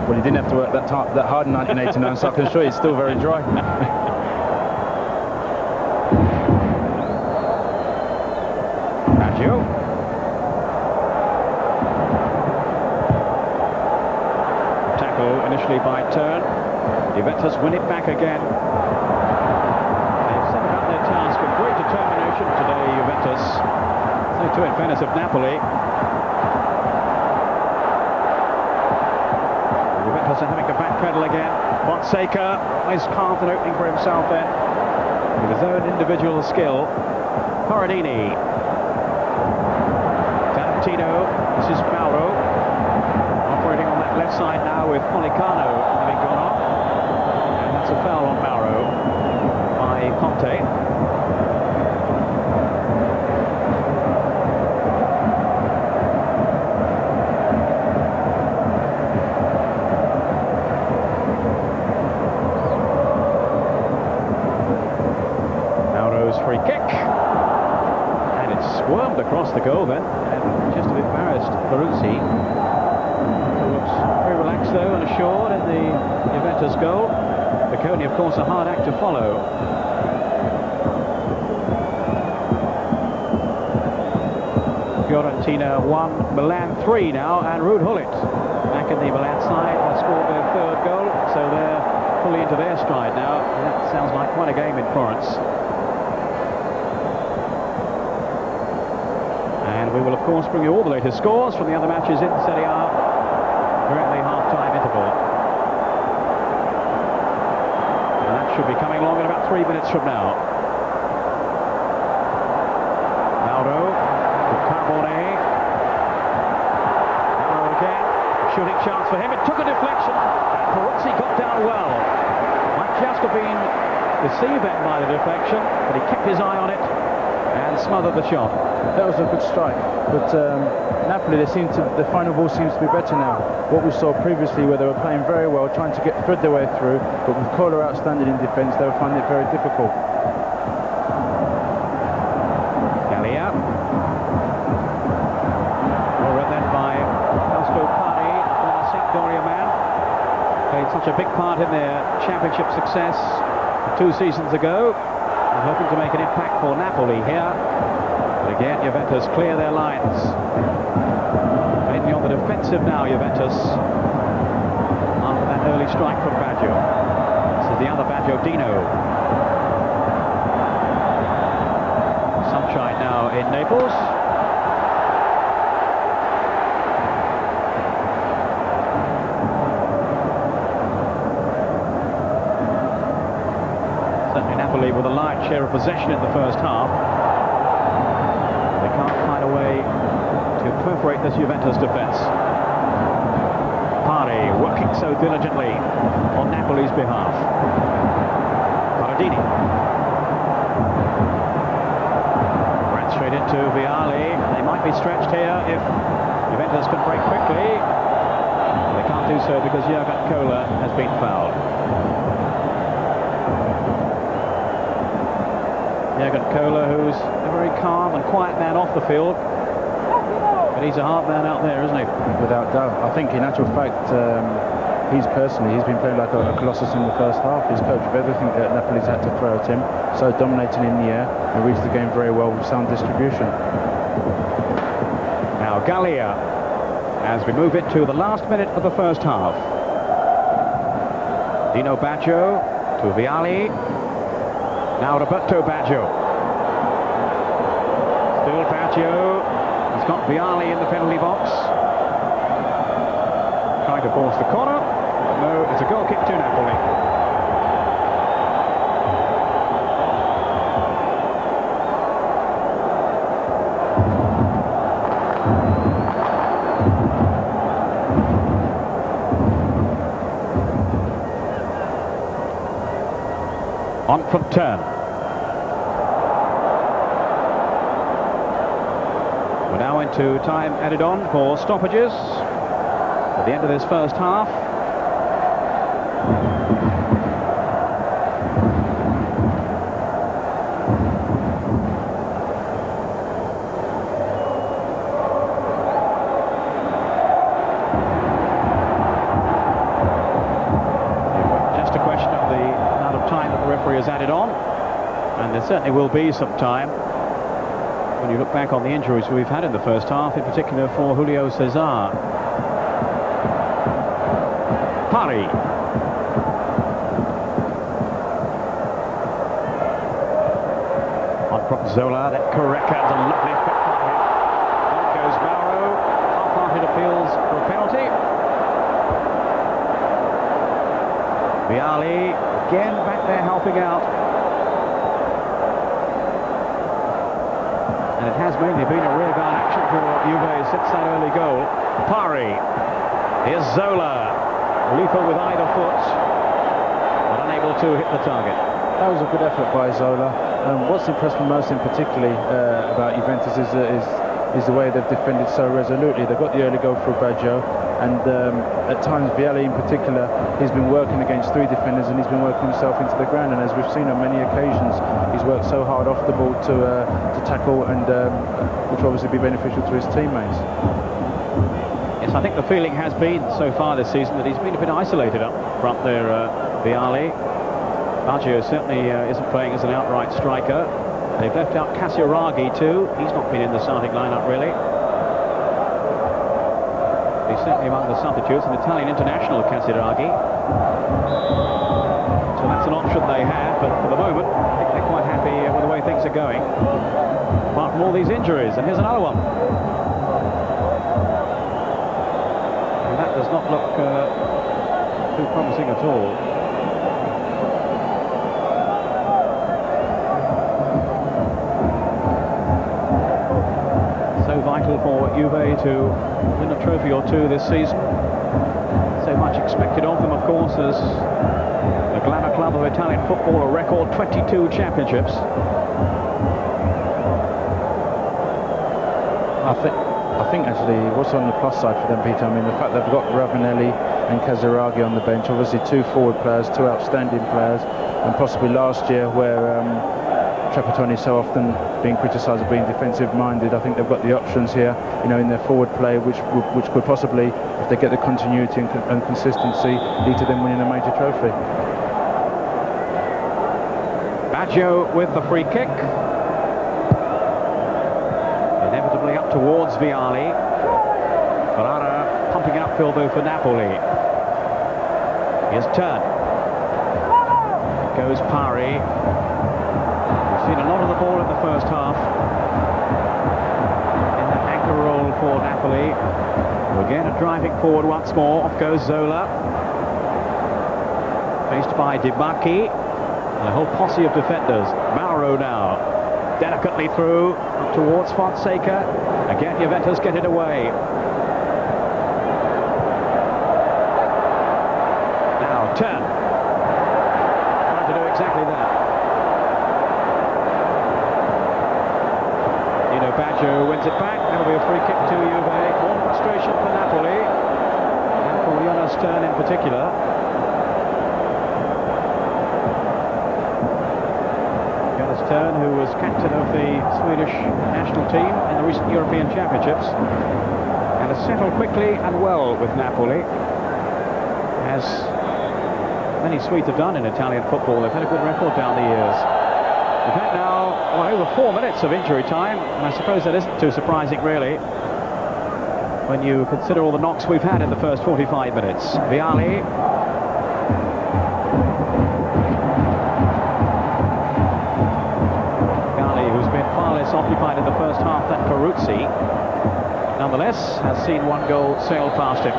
J: Well, he didn't have to work that hard in 1989, so I can assure you it's still very dry.
I: Baggio. Tackle initially by turn. Juventus win it back again. They've set about their task with great determination today, Juventus. So too in fairness of Napoli. Juventus are having to backpedal again. Fonseca has carved an opening for himself then, with his own individual skill. Corradini. Tarantino. This is Mauro. Operating on that left side now with Policano having gone off. And that's a foul on Mauro by Conte. Free kick, and it squirmed across the goal then, and just a bit embarrassed Peruzzi, who looks very relaxed though and assured in the Juventus goal. Bocconi, of course, a hard act to follow. Fiorentina 1, Milan 3 now, and Ruud Gullit back in the Milan side has scored their third goal, so they're fully into their stride now. That sounds like quite a game in Florence. And we will, of course, bring you all the latest scores from the other matches in Serie A during the half-time interval. And that should be coming along in about 3 minutes from now. Mauro to Carbone. Mauro again. Shooting chance for him. It took a deflection. Peruzzi got down well. Might just have been deceived then by the deflection, but he kept his eye on it and smothered the shot.
J: That was a good strike, but Napoli, the final ball seems to be better now. What we saw previously, where they were playing very well, trying to thread their way through, but with Kohler outstanding in defence, they were finding it very difficult.
I: Gallia. Well read then by Fausto Pani, the Sampdoria man. Played such a big part in their championship success 2 seasons ago. And hoping to make an impact for Napoli here. But again, Juventus clear their lines. Mainly on the defensive now, Juventus. After that early strike from Baggio. This is the other Baggio, Dino. Sunshine now in Naples. Certainly Napoli with a large share of possession in the first half. They can't find a way to perforate this Juventus defence. Pari working so diligently on Napoli's behalf. Paradini. Ran straight into Vialli. They might be stretched here if Juventus can break quickly. They can't do so because Jurgen Kohler has been fouled. Jurgen Kohler, who's a very calm and quiet man off the field, but he's a hard man out there, isn't he?
J: Without doubt. I think in actual fact, he's been playing like a colossus in the first half. He's coped with everything that Napoli's had to throw at him, so dominating in the air and reads the game very well with sound distribution.
I: Now Gallia, as we move into the last minute of the first half. Dino Baggio to Vialli. Now Roberto Baggio. Still Baggio. He's got Vialli in the penalty box. Trying to force the corner. No, it's a goal kick to Napoli. On from turn. We're now into time added on for stoppages at the end of this first half. Just a question of the amount of time that the referee has added on, and there certainly will be some time when you look back on the injuries we've had in the first half, in particular for Julio Cesar. Pari. On from Zola, that Correca has a lovely spot from him. On goes Mauro, half-hearted appeals for a penalty. Vialli, again back there helping out. And it has mainly been a rearguard action for Juve since that early goal. Pari. Here's Zola. Lethal with either foot, but unable to hit the target.
J: That was a good effort by Zola. What's impressed me most in particularly about Juventus is the way they've defended so resolutely. They got the early goal through Baggio, and at times Vialli in particular, he's been working against 3 defenders and he's been working himself into the ground, and as we've seen on many occasions, he's worked so hard off the ball to tackle, and which will obviously be beneficial to his teammates.
I: Yes, I think the feeling has been so far this season that he's been a bit isolated up front there, Vialli. Baggio certainly isn't playing as an outright striker. They've left out Casiraghi too. He's not been in the starting lineup really. He's certainly among the substitutes, an Italian international, Casiraghi. So that's an option they have, but for the moment, I think they're quite happy with the way things are going. Apart from all these injuries, and here's another one. And that does not look too promising at all. So vital for Juve to win a trophy or two this season. So much expected of them, of course, as the glamour club of Italian football, a record 22 championships.
J: I think actually what's on the plus side for them, Peter, I mean the fact they've got Ravanelli and Casiraghi on the bench, obviously two forward players, two outstanding players, and possibly last year where Trapattoni so often being criticised of being defensive-minded, I think they've got the options here, you know, in their forward play, which could possibly, if they get the continuity and consistency, lead to them winning a major trophy.
I: Baggio with the free kick. Inevitably up towards Vialli. Ferrara pumping it upfield though for Napoli. Here's Turn. Goes Pari. We've seen a lot of the ball in the first half. In the anchor role for Napoli. Again, a driving forward once more. Off goes Zola. Faced by Di Bacchi. And a whole posse of defenders. Mauro now. Delicately through up towards Fonseca. Again, Juventus get it away. Now, Turn. Trying to do exactly that. Baggio wins it back. That'll be a free kick to Juve. More frustration for Napoli. And for Jonas Turn in particular. Jonas Turn, who was captain of the Swedish national team in the recent European Championships. And has settled quickly and well with Napoli. As many Swedes have done in Italian football. They've had a good record down the years. We've had now over 4 minutes of injury time, and I suppose that isn't too surprising, really, when you consider all the knocks we've had in the first 45 minutes. Vialli. Vialli, who's been far less occupied in the first half than Peruzzi, nonetheless, has seen one goal sail past him.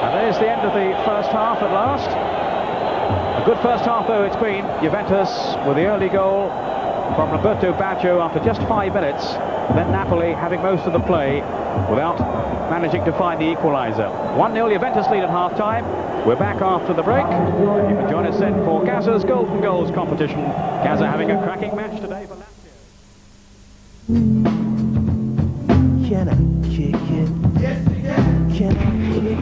I: And there's the end of the first half at last. A good first half, though, it's been. Juventus with the early goal from Roberto Baggio after just 5 minutes. Then Napoli having most of the play without managing to find the equaliser. 1-0 Juventus lead at half-time. We're back after the break. You can join us then for Gazza's Golden Goals competition. Gazza having a cracking match today for Lazio.
K: Can I kick it? Yes, you can. Can I kick it?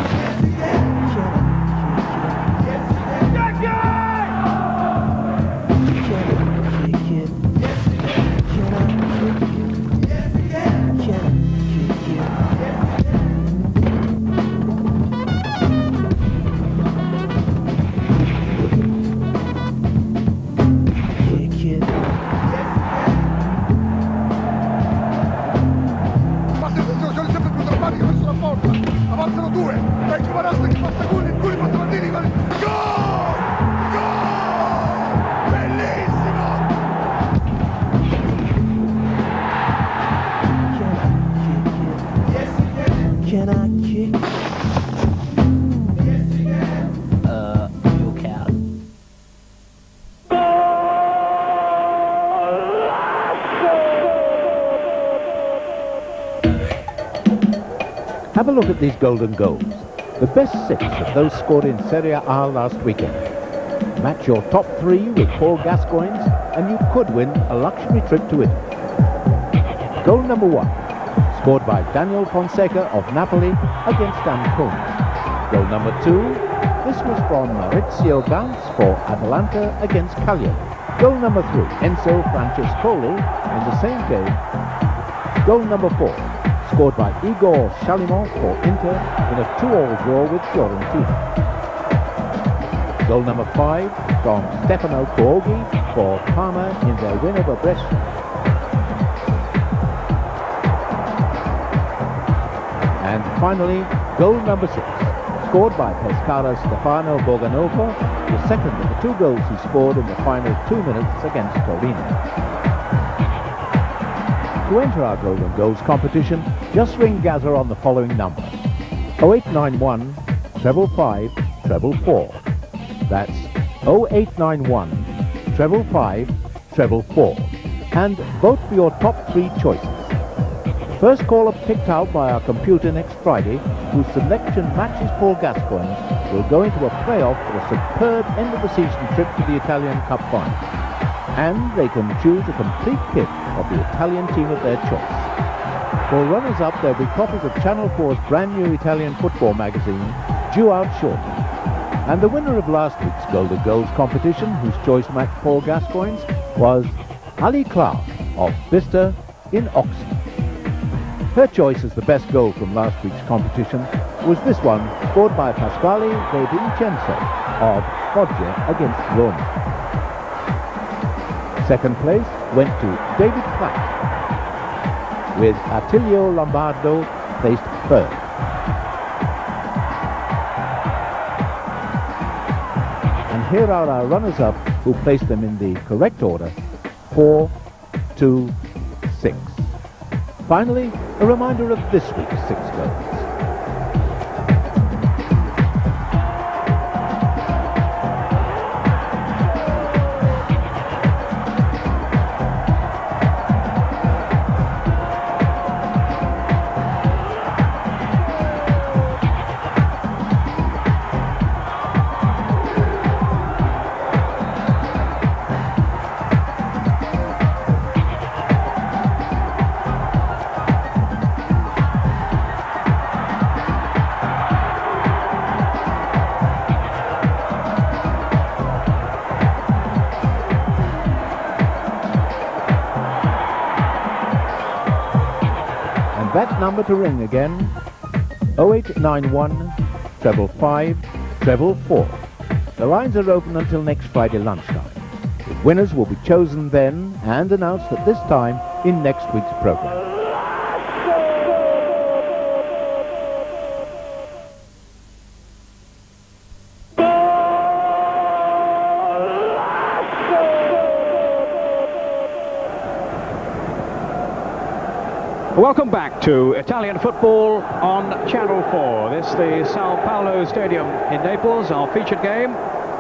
K: Yes, you can. Can I?
D: Have a look at these golden goals. The best 6 of those scored in Serie A last weekend. Match your top 3 with Paul Gascoigne's and you could win a luxury trip to Italy. Goal number 1, scored by Daniel Fonseca of Napoli against Ancona. Goal number 2, this was from Maurizio Gans for Atalanta against Cagliari. Goal number 3, Enzo Francescoli in the same game. Goal number 4, scored by Igor Shalimov for Inter in a 2-2 draw with Fiorentina. Goal number 5 from Stefano Cuoghi for Parma in their win over Brescia. And finally, goal number 6, scored by Pescara's Stefano Boganovo, the second of the 2 goals he scored in the final 2 minutes against Torino. To enter our Golden Goals competition, just ring Gazza on the following number: 0891 555 444. That's 0891 555 444. And vote for your top 3 choices. First caller picked out by our computer next Friday, whose selection matches Paul Gascoigne's, will go into a playoff for a superb end-of-the-season trip to the Italian Cup final. And they can choose a complete kit of the Italian team of their choice. For runners-up, there'll be copies of Channel 4's brand new Italian football magazine, due out shortly. And the winner of last week's Golden Goals competition, whose choice matched Paul Gascoigne's, was Ali Clark of Bicester in Oxford. Her choice as the best goal from last week's competition was this one, scored by Pasquale De Vincenzo of Foggia against Roma. Second place went to David Platt, with Attilio Lombardo placed third. And here are our runners-up, who placed them in the correct order: 4, 2, 6. Finally, a reminder of this week's 6 goals. That number to ring again, 0891 555 444. The lines are open until next Friday lunchtime. The winners will be chosen then and announced at this time in next week's programme.
I: Welcome back to Italian football on Channel 4. This is the Sao Paulo Stadium in Naples, our featured game.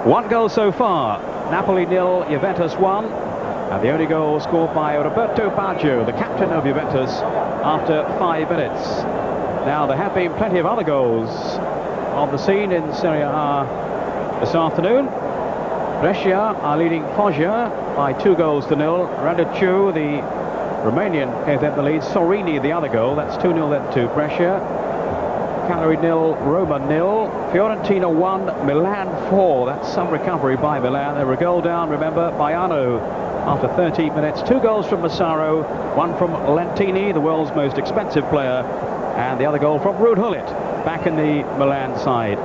I: 1 goal so far, Napoli 0, Juventus 1. And the only goal scored by Roberto Baggio, the captain of Juventus, after 5 minutes. Now, there have been plenty of other goals on the scene in Serie A this afternoon. Brescia are leading Foggia by 2 goals to 0. Radicciu, the Romanian, gave them the lead. Sorini, the other goal. That's 2-0 then to Brescia. Cagliari 0, Roma 0. Fiorentina 1, Milan 4. That's some recovery by Milan. They were a goal down, remember, Baiano after 13 minutes. 2 goals from Massaro, 1 from Lentini, the world's most expensive player, and the other goal from Ruud Gullit, back in the Milan side.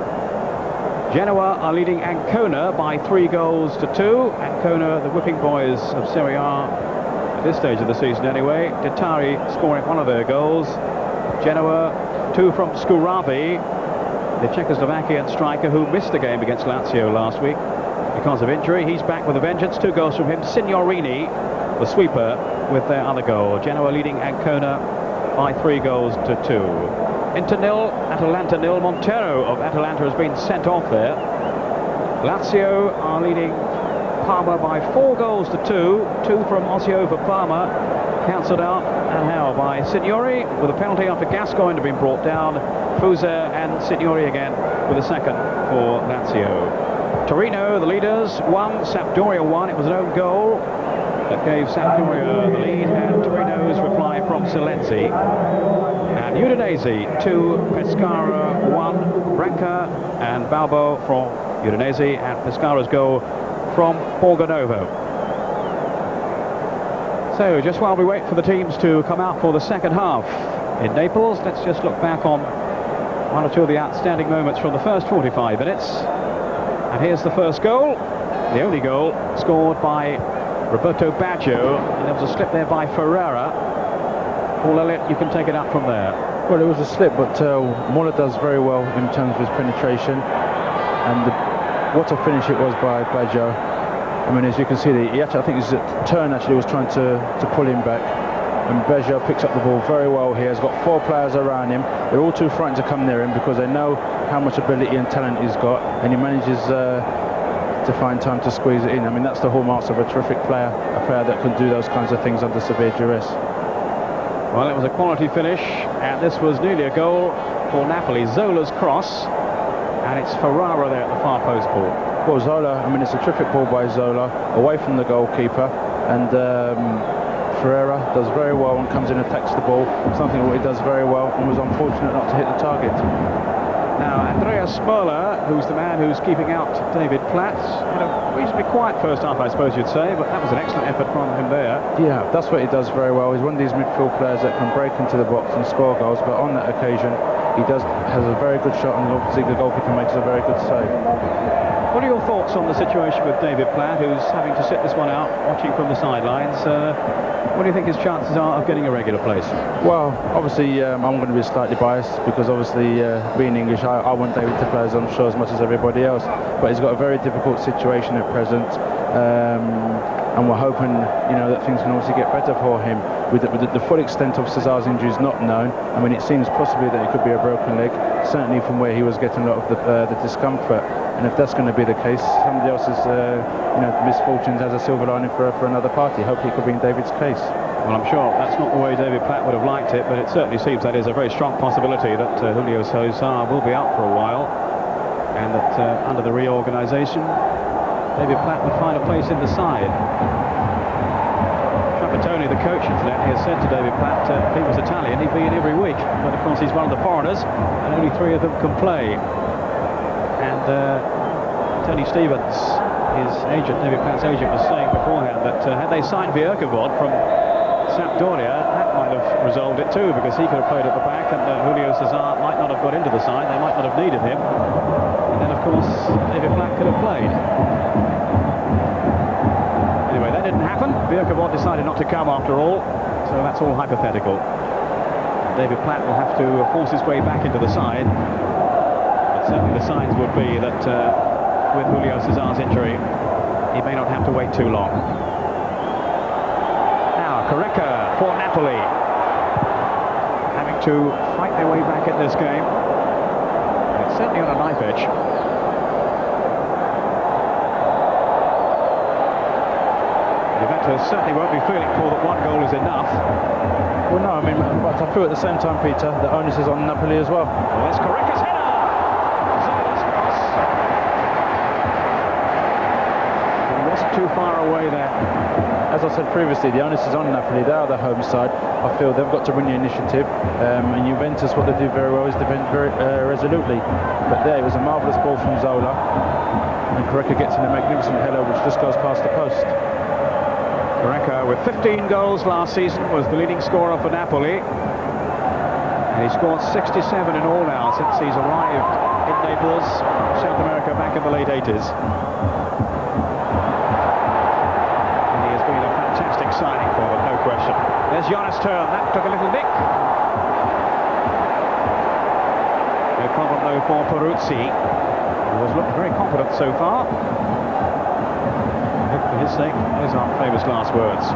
I: Genoa are leading Ancona by 3 goals to 2. Ancona, the whipping boys of Serie A, at this stage of the season anyway. Ditari scoring 1 of their goals. Genoa, 2 from Scuravi, the Czechoslovakian striker who missed the game against Lazio last week because of injury. He's back with a vengeance. 2 goals from him. Signorini, the sweeper, with their other goal. Genoa leading Ancona by 3 goals to 2. Inter 0, Atalanta 0. Montero of Atalanta has been sent off there. Lazio are leading Parma by 4 goals to 2. 2 from Ossio for Parma, cancelled out, and how by Signori with a penalty after Gascoigne had been brought down. Fusa and Signori again with a second for Lazio. Torino, the leaders, 1, Sampdoria 1. It was an own goal that gave Sampdoria the lead, and Torino's reply from Silenzi. And Udinese 2, Pescara 1, Branca and Balbo from Udinese, and Pescara's goal from Borgonovo. So just while we wait for the teams to come out for the second half in Naples, let's just look back on 1 or 2 of the outstanding moments from the first 45 minutes. And here's the first goal, the only goal scored by Roberto Baggio, and there was a slip there by Ferreira. Paul Elliott, you can take it up from there.
J: Well, it was a slip, but Muller does very well in terms of his penetration, and what a finish it was by Joe. I mean, as you can see, I think his turn actually was trying to pull him back, and Beja picks up the ball very well here. He's got 4 players around him. They're all too frightened to come near him because they know how much ability and talent he's got, and he manages to find time to squeeze it in. I mean, that's the hallmarks of a terrific player, a player that can do those kinds of things under severe duress.
I: Well, it was a quality finish, and this was nearly a goal for Napoli. Zola's cross, and it's Ferrara there at the far post ball.
J: Well, Zola, I mean, it's a terrific ball by Zola, away from the goalkeeper, and Ferreira does very well and comes in and attacks the ball, something that he does very well, and was unfortunate not to hit the target.
I: Now, Andreas Möller, who's the man who's keeping out David Platt, had a reasonably quiet first half, I suppose you'd say, but that was an excellent effort from him there.
J: Yeah, that's what he does very well. He's one of these midfield players that can break into the box and score goals, but on that occasion, he has a very good shot, and obviously the goalkeeper makes a very good save.
I: What are your thoughts on the situation with David Platt, who's having to sit this one out, watching from the sidelines? What do you think his chances are of getting a regular place?
J: Well, obviously, I'm going to be slightly biased because obviously, being English, I want David to play, as I'm sure, as much as everybody else. But he's got a very difficult situation at present, and we're hoping, that things can obviously get better for him. With the full extent of Cesar's injury is not known. I mean, it seems possibly that it could be a broken leg, certainly from where he was getting a lot of the discomfort. And if that's going to be the case, somebody else's misfortunes has a silver lining for another party. Hopefully it could be in David's case.
I: Well, I'm sure that's not the way David Platt would have liked it, but it certainly seems that is a very strong possibility that Julio Cesar will be out for a while, and that under the reorganisation, David Platt would find a place in the side. Trapattoni, the coach, incidentally, has said to David Platt, if he was Italian, he'd be in every week. But of course, he's one of the foreigners, and only 3 of them can play. And Tony Stevens, his agent, David Platt's agent, was saying beforehand that had they signed Bjerkevold from Sampdoria, that might have resolved it too, because he could have played at the back, and Julio Cesar might not have got into the side. They might not have needed him. And then, of course, David Platt could have played. Anyway, that didn't happen. Bjerkevold decided not to come after all, so that's all hypothetical. David Platt will have to force his way back into the side. Certainly the signs would be that with Julio Cesar's injury, he may not have to wait too long. Now, Correca for Napoli, having to fight their way back in this game. And it's certainly on a knife edge. Juventus certainly won't be feeling for that 1 goal is enough.
J: Well, no, I mean, but I feel at the same time, Peter, the onus is on Napoli as well.
I: Well, that's Correca's header! Too far away there.
J: As I said previously, the onus is on Napoli. They are the home side. I feel they've got to win the initiative, and Juventus, what they do very well is defend very resolutely. But there, it was a marvellous ball from Zola, and Correca gets in a magnificent header which just goes past the post.
I: Correca, with 15 goals last season, was the leading scorer for Napoli, and he scored 67 in all now since he's arrived in Naples, South America, back in the late 80s. Fantastic signing for them, no question. There's Jonas Turn, that took a little nick. No problem though for Peruzzi, who has looked very confident so far. I hope for his sake, those aren't famous last words.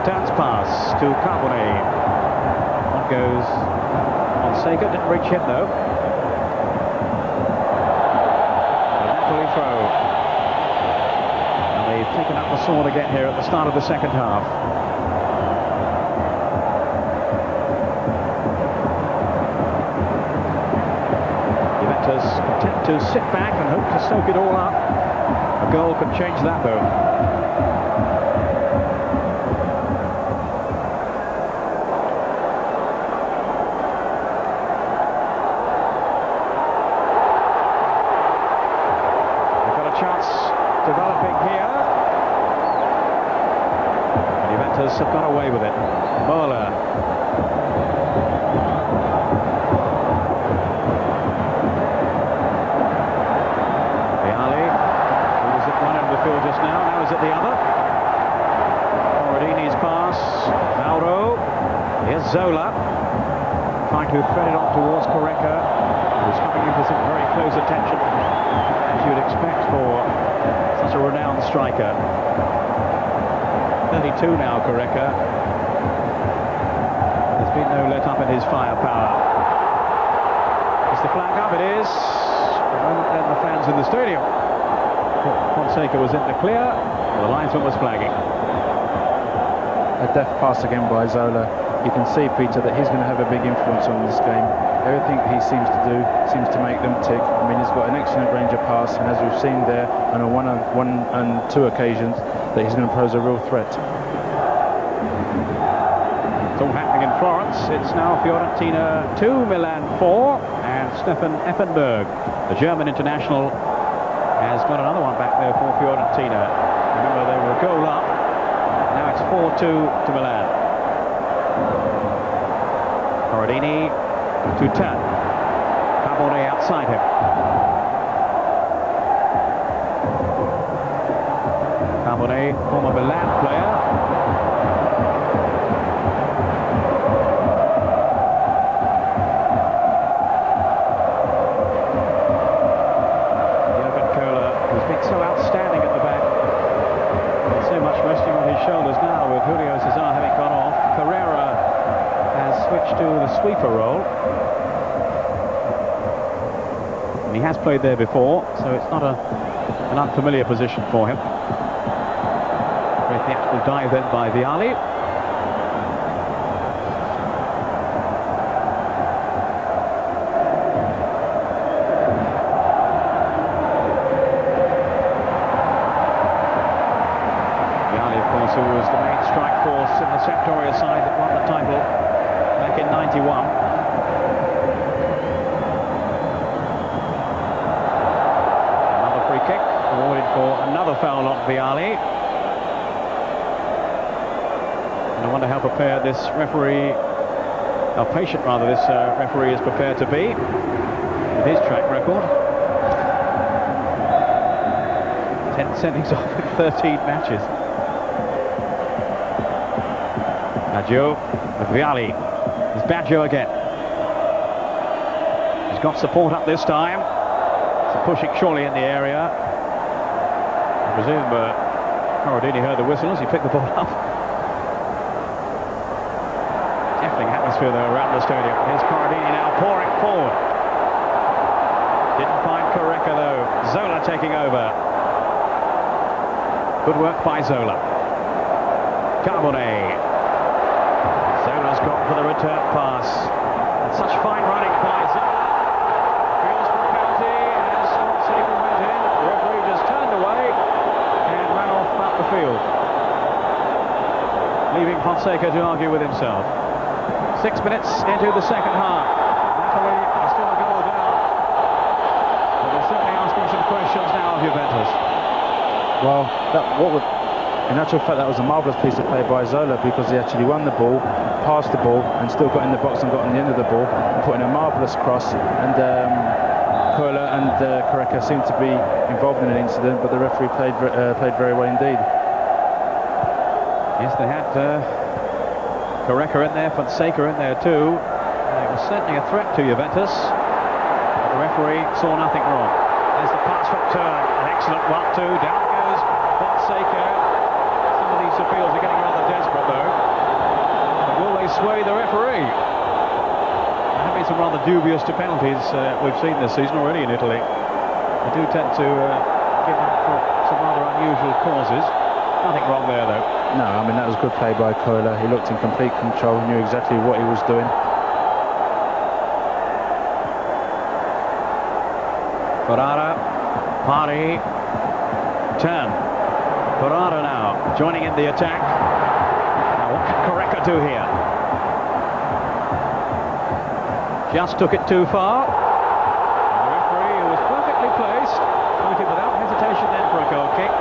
I: Turns pass to Carbone. On goes Fonseca, didn't reach him though. The Napoli throw. They've taken up the sword again here at the start of the second half. Juventus content to sit back and hope to soak it all up. A goal could change that though. They've got a chance developing here. Juventus have got away with it. Möller. Vialli, who was at one end of the field just now is at the other. Corradini's pass. Mauro. Here's Zola. trying to thread it on towards Correca, who's coming in for some very close attention, as you would expect for such a renowned striker. 32 now, Correca. There's been no let up in his firepower. Is the flag up? It is. The moment then the fans in the stadium. Fonseca was in the clear, the linesman was flagging.
J: A deft pass again by Zola. You can see, Peter, that he's going to have a big influence on this game. Everything he seems to do seems to make them tick. I mean, he's got an excellent range of pass, and as we've seen there on one and two occasions, that he's going to pose a real threat.
I: It's all happening in Florence. It's now Fiorentina 2, Milan 4, and Stefan Effenberg, the German international, has got another one back there for Fiorentina. Remember, they were a goal up. Now it's 4-2 to Milan. Corradini to turn. Carbone outside him. Carbone, former Milan player. So outstanding at the back, and so much resting on his shoulders now with Julio Cesar having gone off. Carrera has switched to the sweeper role, and he has played there before, so it's not an unfamiliar position for him. Very theatrical dive then by Vialli. Who was the main strike force in the Sampdoria side that won the title back in '91. Another free kick awarded for another foul on Vialli. And I wonder how prepared this referee, how patient rather, this referee is prepared to be with his track record. 10 sendings off in 13 matches. Baggio with Vialli. It's Baggio again. He's got support up this time. It's pushing surely in the area. I presume Corradini heard the whistle as he picked the ball up. Deafening atmosphere though around the stadium. Here's Corradini now pouring forward. Didn't find Correca though. Zola taking over. Good work by Zola. Carbone. Zola's gone for the return pass. And such fine running by Zola. Feels for a penalty as Fonseca went in. The referee just turned away and ran off up the field, leaving Fonseca to argue with himself. 6 minutes into the second half. Napoli are still a goal down. But they're certainly asking some questions now of Juventus.
J: Well, in actual fact, that was a marvellous piece of play by Zola, because he actually won the ball, passed the ball, and still got in the box and got on the end of the ball, and put in a marvellous cross. And Cola and Correca seemed to be involved in an incident, but the referee played very well indeed.
I: Yes, they had Correca in there, Fonseca in there too. It was certainly a threat to Juventus. The referee saw nothing wrong. There's the pass from Turn, an excellent one too. Down goes Fonseca. These appeals are getting rather desperate though. But will they sway the referee? There have been some rather dubious penalties we've seen this season already in Italy. They do tend to give them for some rather unusual causes. Nothing wrong there though.
J: No, I mean that was good play by Cola. He looked in complete control, knew exactly what he was doing.
I: Ferrara, Pari, Turn. Ferrara now joining in the attack. Now what can Correca do here? Just took it too far. And the referee, who was perfectly placed, pointed without hesitation then for a goal kick.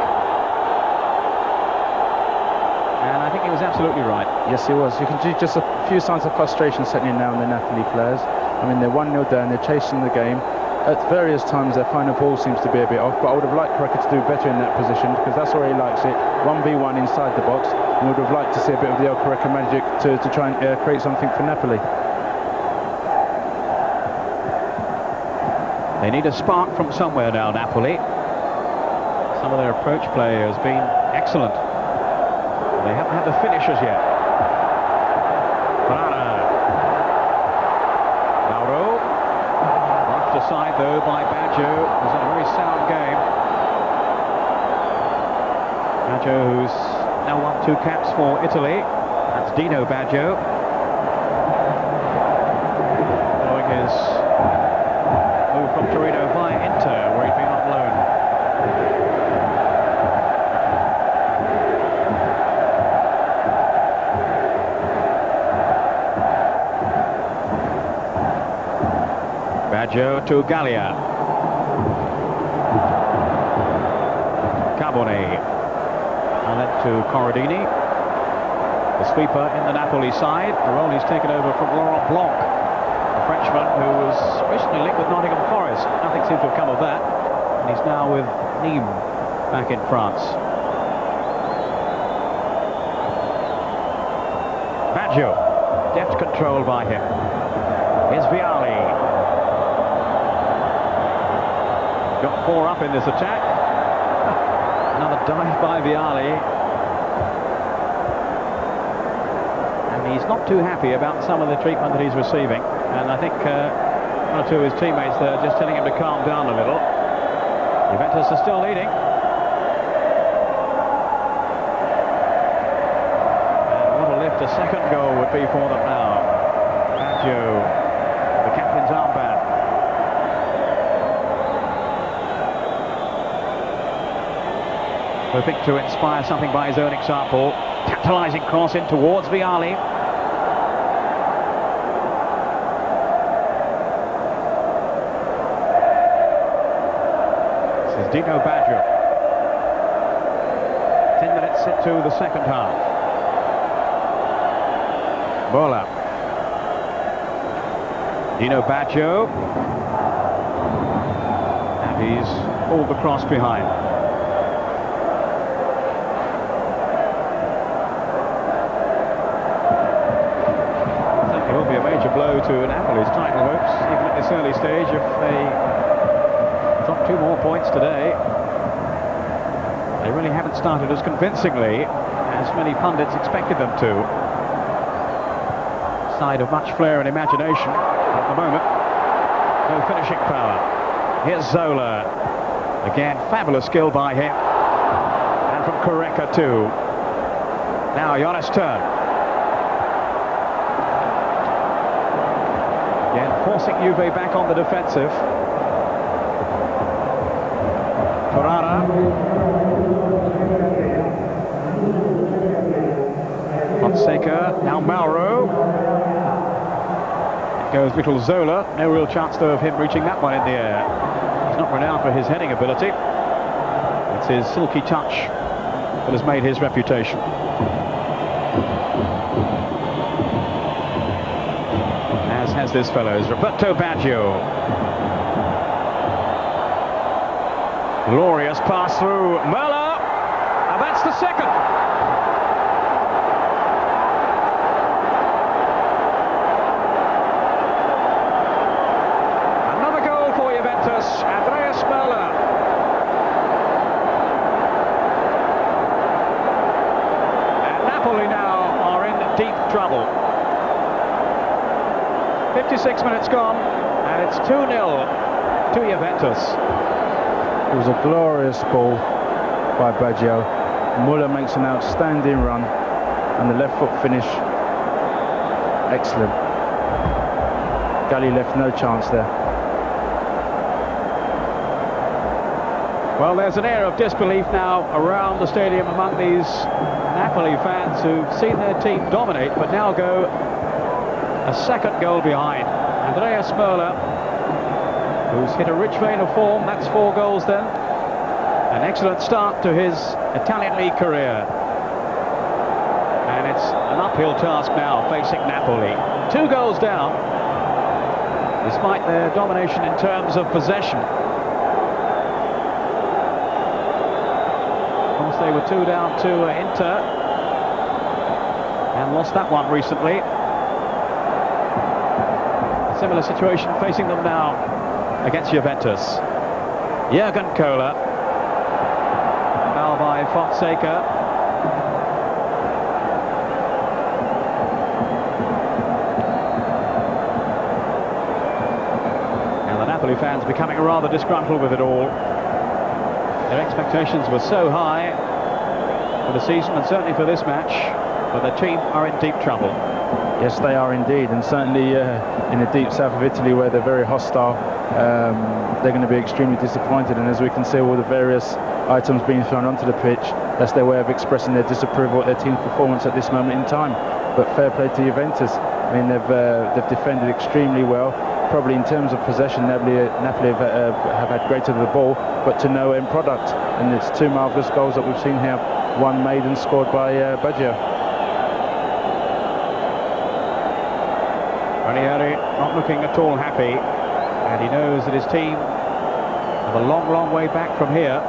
I: And I think he was absolutely right.
J: Yes, he was. You can see just a few signs of frustration setting in now in the Napoli players. I mean, they're 1-0 down, they're chasing the game. At various times their final ball seems to be a bit off, but I would have liked Correca to do better in that position, because that's where he likes it. 1v1 inside the box, and would have liked to see a bit of the El Correca magic to try and create something for Napoli.
I: They need a spark from somewhere now, Napoli. Some of their approach play has been excellent. They haven't had the finishes yet. Mauro. Brushed aside, though, by Baggio. It was a very sound game. Baggio, who's now won 2 caps for Italy. That's Dino Baggio. Following his move from Torino via Inter, where he'd been on loan. Baggio to Gallia. Carbone. And then to Corradini. The sweeper in the Napoli side. The role he's taken over from Laurent Blanc, a Frenchman who was recently linked with Nottingham Forest. Nothing seems to have come of that. And he's now with Nîmes back in France. Baggio. Deft control by him. Here's Vialli. Got 4 up in this attack. Another dive by Vialli. And he's not too happy about some of the treatment that he's receiving. And I think 1 or 2 of his teammates there are just telling him to calm down a little. Juventus are still leading. And what a lift a second goal would be for them now. Baggio, the captain's armband. Hoping to inspire something by his own example. Tantalising cross in towards Vialli. This is Dino Baggio. 10 minutes into the second half. Bola. Dino Baggio. And he's pulled the cross behind. Blow to Napoli's title hopes, even at this early stage, if they drop 2 more points today. They really haven't started as convincingly as many pundits expected them to. Side of much flair and imagination at the moment. No finishing power. Here's Zola. Again, fabulous skill by him. And from Correca too. Now Jonas turn. Again, forcing Juve back on the defensive. Ferrara. Fonseca, now Mauro. It goes little Zola. No real chance, though, of him reaching that one in the air. He's not renowned for his heading ability. It's his silky touch that has made his reputation. As has this fellow's Roberto Baggio. Glorious pass through Möller, and that's the second. Another goal for Juventus, Andreas Möller. And Napoli now are in deep trouble. 56 minutes gone, and it's 2-0 to Juventus.
J: It was a glorious ball by Baggio. Müller makes an outstanding run, and the left foot finish, excellent. Galli left no chance there.
I: Well, there's an air of disbelief now around the stadium among these Napoli fans who've seen their team dominate, but now go a second goal behind. Andreas Möller, who's hit a rich vein of form. That's 4 goals then. An excellent start to his Italian league career. And it's an uphill task now facing Napoli. 2 goals down, despite their domination in terms of possession. Of course, they were 2 down to Inter, and lost that one recently. Similar situation facing them now against Juventus. Jurgen Kohler. Foul by Fonseca. And the Napoli fans becoming rather disgruntled with it all. Their expectations were so high for the season and certainly for this match, but the team are in deep trouble.
J: Yes, they are indeed, and certainly in the deep south of Italy, where they're very hostile, they're going to be extremely disappointed. And as we can see, all the various items being thrown onto the pitch, that's their way of expressing their disapproval at their team's performance at this moment in time. But fair play to Juventus. I mean, they've defended extremely well. Probably in terms of possession, Napoli have had greater the ball, but to no end product. And it's two marvellous goals that we've seen here. One made and scored by Baggio.
I: Ranieri not looking at all happy, and he knows that his team have a long, long way back from here.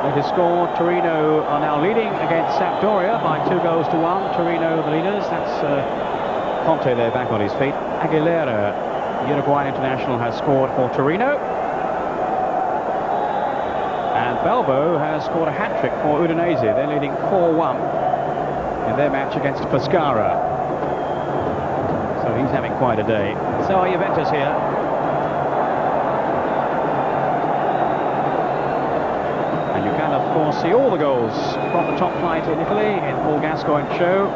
I: Latest score, Torino are now leading against Sampdoria by 2-1. Torino the leaders. That's Conte there back on his feet. Aguilera, the Uruguayan international, has scored for Torino. And Belbo has scored a hat-trick for Udinese. They're leading 4-1 in their match against Pescara. So he's having quite a day. So are Juventus here. And you can, of course, see all the goals from the top flight in Italy in Paul Gascoigne's show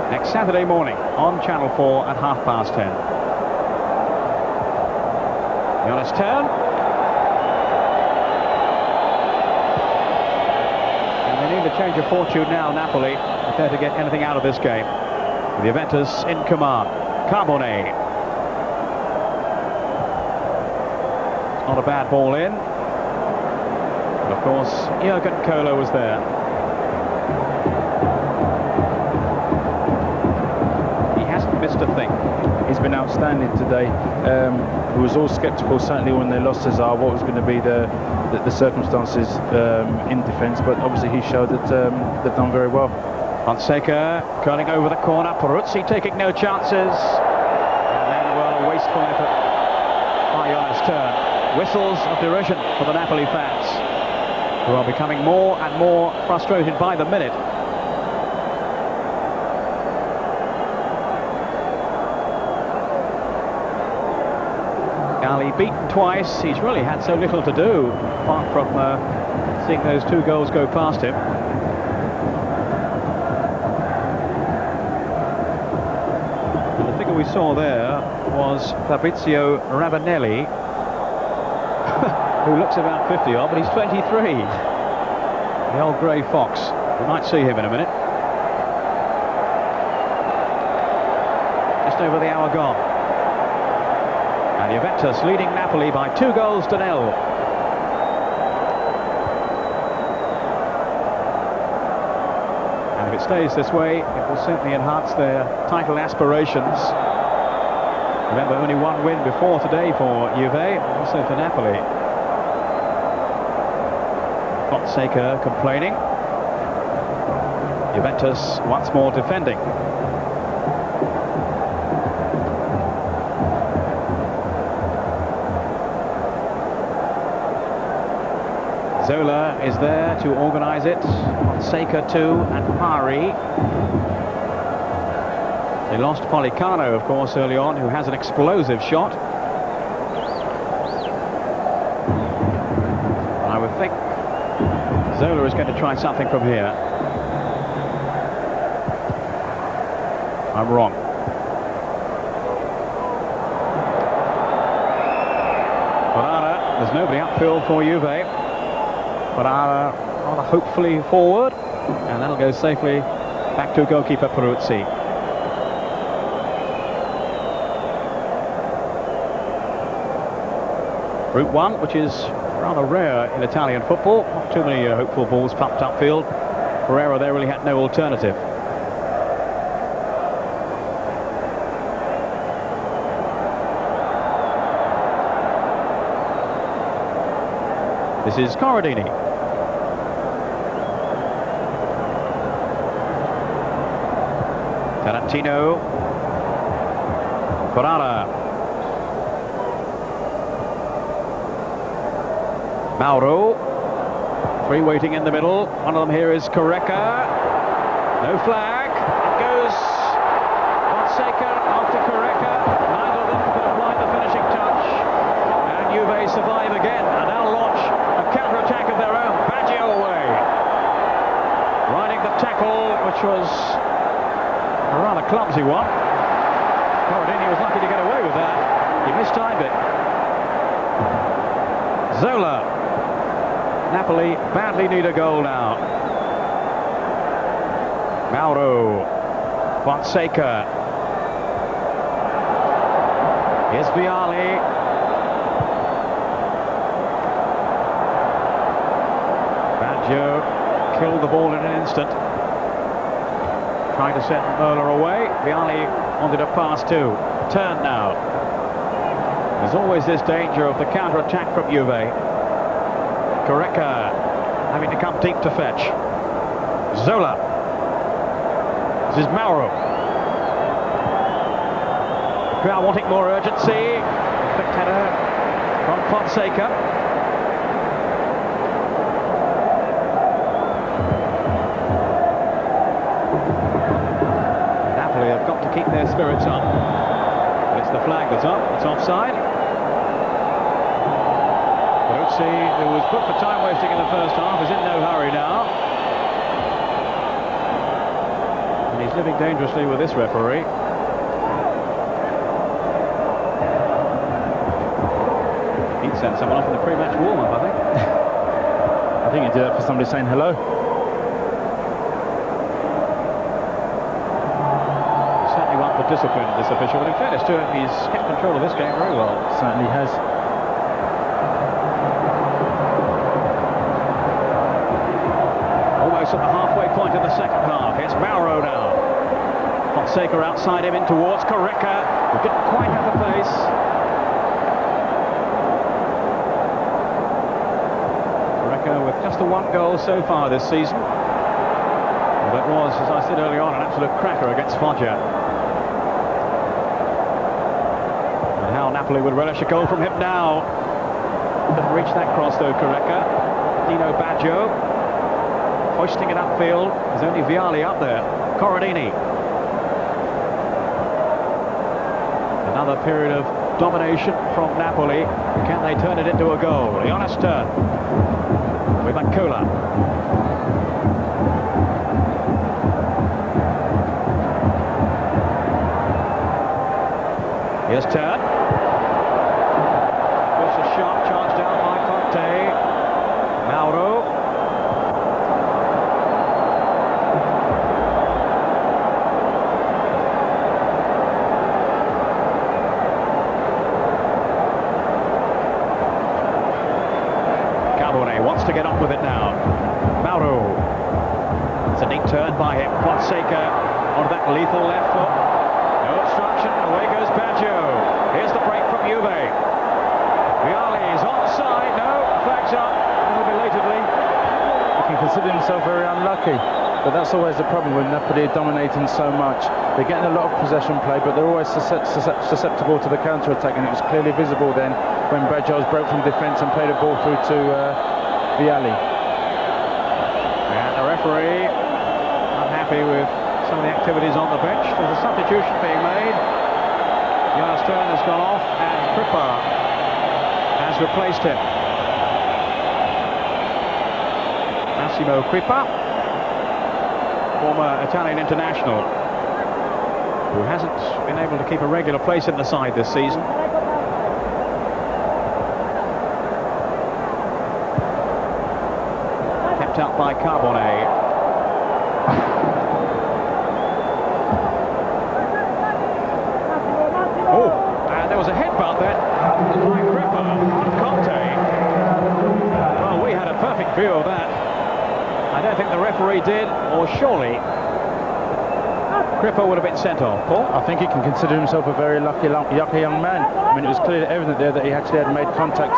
I: next Saturday morning on Channel 4 at 10:30. Jonas turn. And they need a change of fortune now, Napoli, if they're to get anything out of this game. With Juventus in command. Carbone. It's not a bad ball in. And of course, Jurgen Kohler was there. Missed a thing.
J: He's been outstanding today. He was all sceptical, certainly when they lost Cesar, what was going to be the circumstances in defence, but obviously he showed that they've done very well.
I: Fonseca curling over the corner, Peruzzi taking no chances, and then, well, wasteful effort by Jonas Turn. Whistles of derision for the Napoli fans, who are becoming more and more frustrated by the minute. Gali beaten twice. He's really had so little to do apart from seeing those two goals go past him. And the figure we saw there was Fabrizio Ravanelli, who looks about 50 odd, but he's 23. The old grey fox. We might see him in a minute. Just over the hour gone. And Juventus leading Napoli by 2-0. And if it stays this way, it will certainly enhance their title aspirations. Remember, only one win before today for Juve, also for Napoli. Fonseca complaining. Juventus once more defending. Zola is there to organise it. Fonseca too, and Pari. They lost Policano, of course, early on, who has an explosive shot. I would think Zola is going to try something from here. I'm wrong. Ferrara, there's nobody upfield for Juve. Ferrara rather hopefully forward, and that'll go safely back to goalkeeper Peruzzi. Route 1, which is rather rare in Italian football. Not too many hopeful balls pumped upfield. Ferrara there really had no alternative. This is Corradini. Tarantino. Barara. Mauro. Three waiting in the middle. One of them here is Correca. No flag. It goes Fonseca after Correca. Neither of them could apply the finishing touch. And Juve survive again and now launch a counter-attack of their own. Baggio away. Riding the tackle, which was a rather clumsy one. Corradini was lucky to get away with that. He mistimed it. Zola. Napoli badly need a goal now. Mauro. Fonseca. Here's Vialli. Baggio killed the ball in an instant. Trying to send Möller away. Vialli wanted a pass too. Turn now. There's always this danger of the counter-attack from Juve. Correca having to come deep to fetch. Zola. This is Mauro. The crowd wanting more urgency. Quick header from Fonseca. Napoli have got to keep their spirits up. It's the flag that's up. It's offside. Peruzzi, who was put for time wasting in the first half, is in no hurry now. And he's living dangerously with this referee. He'd send someone off in the pre-match warm-up, I think.
J: I think he did that for somebody saying hello.
I: Certainly one for discipline, this official, but in fairness to him, he's kept control of this game very well.
J: Certainly has.
I: Almost at the halfway point of the second half. It's Mauro now. Fonseca outside him in towards Correca, who didn't quite have the pace. Correca with just the one goal so far this season. Well, that was, as I said earlier on, an absolute cracker against Foggia. And how Napoli would relish a goal from him now. Didn't reach that cross though, Correca. Dino Baggio. Hoisting it upfield. There's only Vialli up there. Corradini. Another period of domination from Napoli. Can they turn it into a goal? The honest turn with Ancula. Here's turn. There's a sharp charge down by Conte. Mauro. Wants to get on with it now. Mauro. It's a neat turn by him. Fonseca on that lethal left foot. No obstruction. Away goes Baggio. Here's the break from Juve. Vialli is onside. No, flags up. A little belatedly.
J: He can consider himself very unlucky, but that's always the problem with Napoli dominating so much. They're getting a lot of possession play, but they're always susceptible to the counter-attack, and it was clearly visible then when Baggio's broke from defence and played a ball through to Vialli.
I: And the referee unhappy with some of the activities on the bench. There's a substitution being made. Jonas Stern has gone off and Kripa has replaced him. Massimo Kripa, former Italian international, who hasn't been able to keep a regular place in the side this season. Out by Carbone. Oh, and there was a headbutt there by Kripa on Conte. Well, we had a perfect view of that. I don't think the referee did, or surely Kripa would have been sent off. Paul?
J: I think he can consider himself a very lucky young man. I mean, it was clearly evident there that he actually had made contact.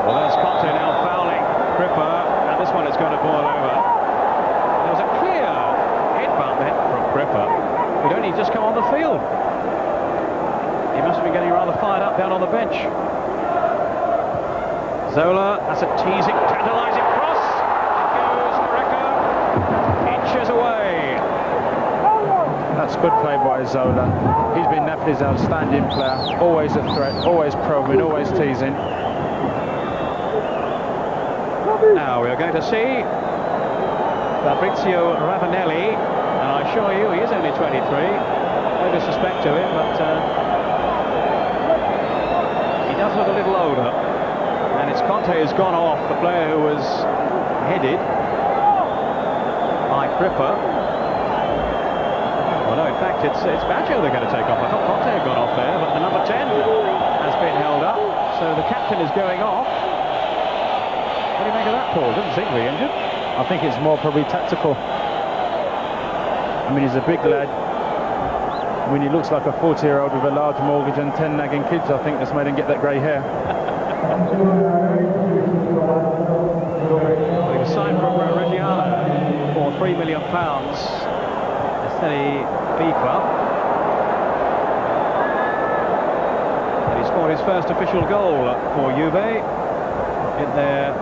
I: Well, there's Conte now fouling Kripa, and this one is going to boil over. There was a clear headbutt then from Kripa. He'd only just come on the field. been getting rather fired up down on the bench. Zola, that's a teasing, tantalising cross. Goes Greco, inches away.
J: That's good play by Zola. He's been Napoli's outstanding player. Always a threat, always probing, always teasing.
I: Now we are going to see Fabrizio Ravanelli, and I assure you he is only 23. No disrespect to him, but he does look a little older. And it's Conte who's gone off, the player who was headed by Cripper. Well, no, in fact, it's Baggio they're going to take off. I thought Conte had gone off there, but the number 10 has been held up. So the captain is going off. What do you make of that, Paul? Doesn't seem to be injured.
J: I think it's more probably tactical. I mean, he's a big lad. When he looks like a 40-year-old with a large mortgage and 10 nagging kids, I think that's made him get that grey hair.
I: Well, he was signed from Reggiano for £3 million. Serie B club. And he scored his first official goal for Juve in their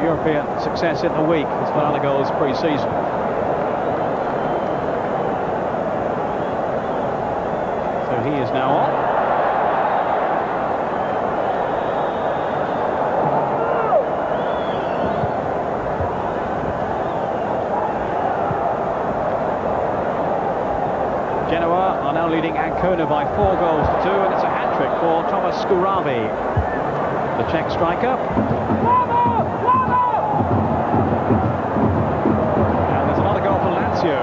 I: European success in the week. His final goals pre-season. So he is now on. Genoa are now leading Ancona by 4 goals to 2, and it's a hat-trick for Thomas Skuravi, the Czech striker. And there's another goal for Lazio.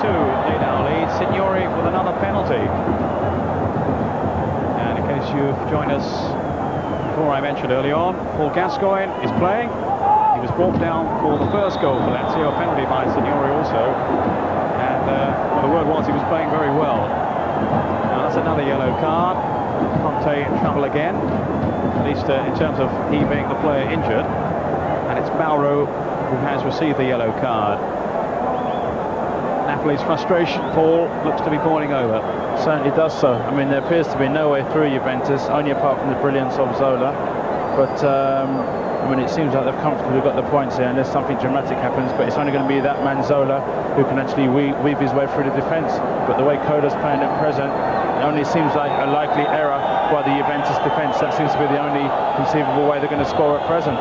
I: 5-2 they now lead. Signori with another penalty. And in case you've joined us before, I mentioned early on, Paul Gascoigne is playing. He was brought down for the first goal for Lazio, a penalty by Signori also. And well, the word was he was playing very well. Now that's another yellow card. Conte in trouble again, at least in terms of he being the player injured. And it's Mauro who has received the yellow card. Napoli's frustration, Paul, looks to be boiling over.
J: Certainly does so. I mean, there appears to be no way through Juventus, only apart from the brilliance of Zola. But I mean, it seems like they've comfortably got the points here unless something dramatic happens, but it's only going to be that man Zola who can actually weave his way through the defence. But the way Cola's playing at present, it only seems like a likely error by the Juventus defence. That seems to be the only conceivable way they're going to score at present.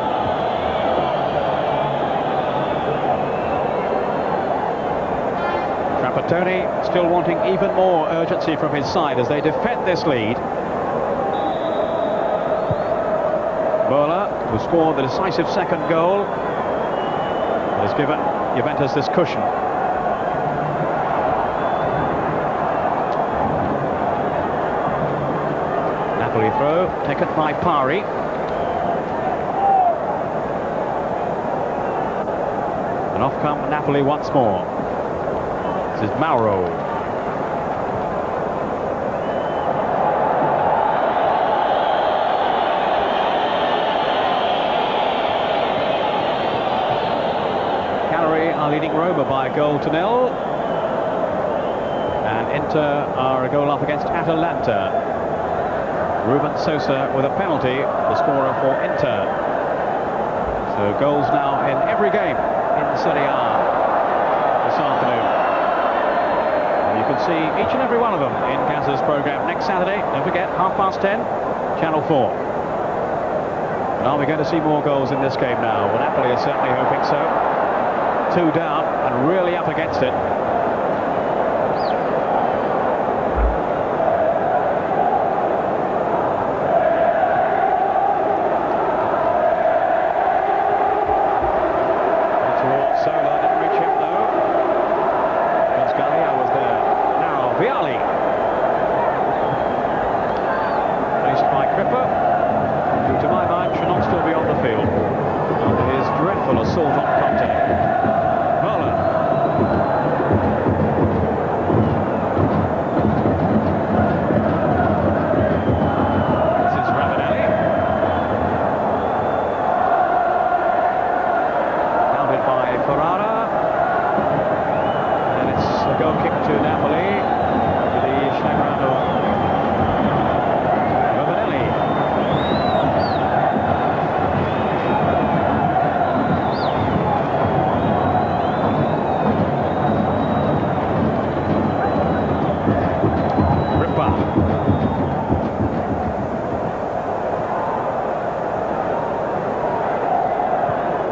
I: Trapattoni still wanting even more urgency from his side as they defend this lead. Bola, who scored the decisive second goal, has given Juventus this cushion. Napoli throw, taken by Pari. And off come Napoli once more. This is Mauro. Are leading Roma by a goal to 0, and Inter are a goal up against Atalanta. Ruben Sosa with a penalty, the scorer for Inter. So goals now in every game in Serie A this afternoon. And you can see each and every one of them in Gazza's programme next Saturday. Don't forget, 10:30, Channel 4. And are we going to see more goals in this game now? Well, Napoli is certainly hoping so. 2 down and really up against it. Sola didn't reach him though. Gonzalez was there. Now Vialli. Placed by Cripper, who to my mind should not still be on the field after his dreadful assault on Conte. Goal kick to Napoli. The Shagrando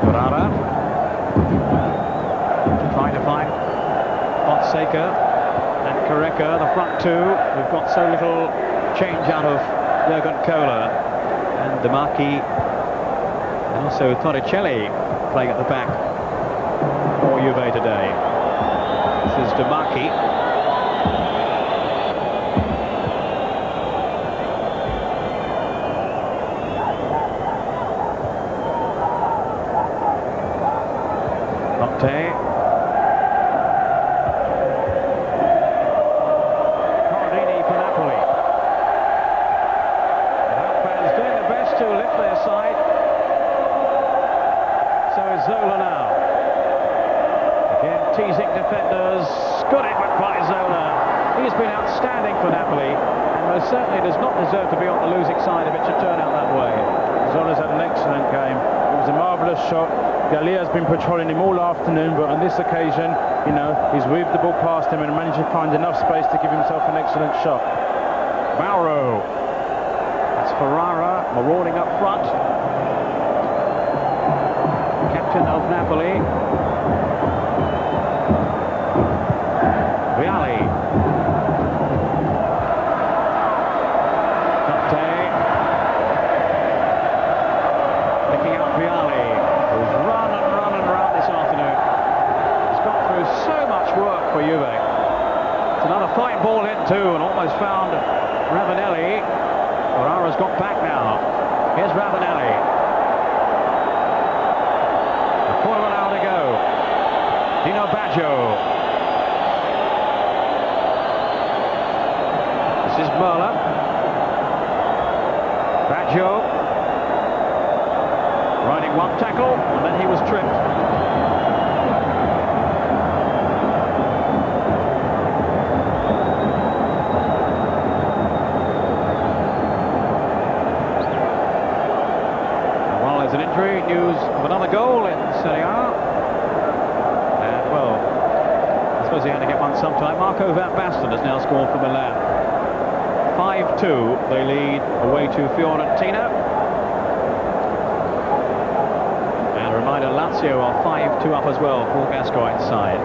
I: Ferrara. Trying to find Fonseca and Correca, the front two. We've got so little change out of Jurgen Kohler and De Marchi, and also Torricelli playing at the back for Juve today. This is De Marchi. Conte. Corradini for Napoli. The fans doing their best to lift their side. So is Zola now. Again, teasing defenders. Good effort by Zola. He's been outstanding for Napoli, and most certainly does not deserve to be on the losing side if it should turn out that way.
J: Zola's had an excellent game. It was a marvellous shot. Gallia's been patrolling him all afternoon, but on this occasion, you know, he's weaved the ball past him and managed to find enough space to give himself an excellent shot.
I: Mauro. That's Ferrara marauding up front. Captain of Napoli. Vialli. Conte. Picking out Vialli, who's run and run this afternoon. He's got through so much work for Juve. It's another fine ball in too, and almost found Ravanelli. Ferrara's got back now. Here's Ravanelli. A quarter of an hour to go. Dino Baggio. This is Merla. Baggio. Riding one tackle, and then he was tripped. Well, there's an injury, news of another goal in Serie A. And, well, I suppose he had to get one sometime. Marco van Basten has now scored for Milan. 5-2, they lead away to Fiorentina. And a reminder, Lazio are 5-2 up as well for Gascoigne's side.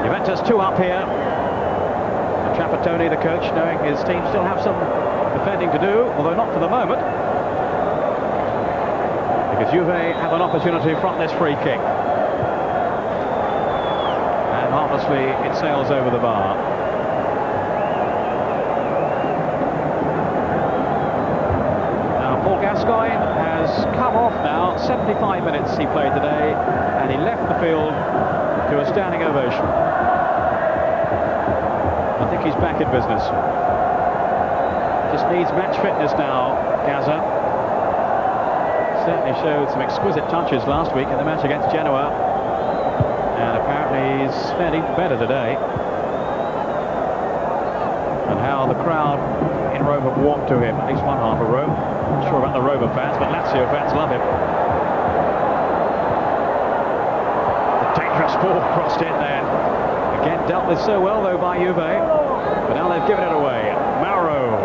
I: Juventus 2 up here. And Trapattoni, the coach, knowing his team still have some defending to do, although not for the moment. Because Juve have an opportunity from this free kick. And harmlessly, it sails over the bar. Gascoigne has come off now. 75 minutes he played today, and he left the field to a standing ovation. I think he's back in business. Just needs match fitness now, Gaza. Certainly showed some exquisite touches last week in the match against Genoa, and apparently he's fared even better today. And how the crowd in Rome have walked to him, at least one half of Rome. Not sure about the Roma fans, but Lazio fans love him. The dangerous ball crossed in there. Again, dealt with so well, though, by Juve. But now they've given it away. Mauro.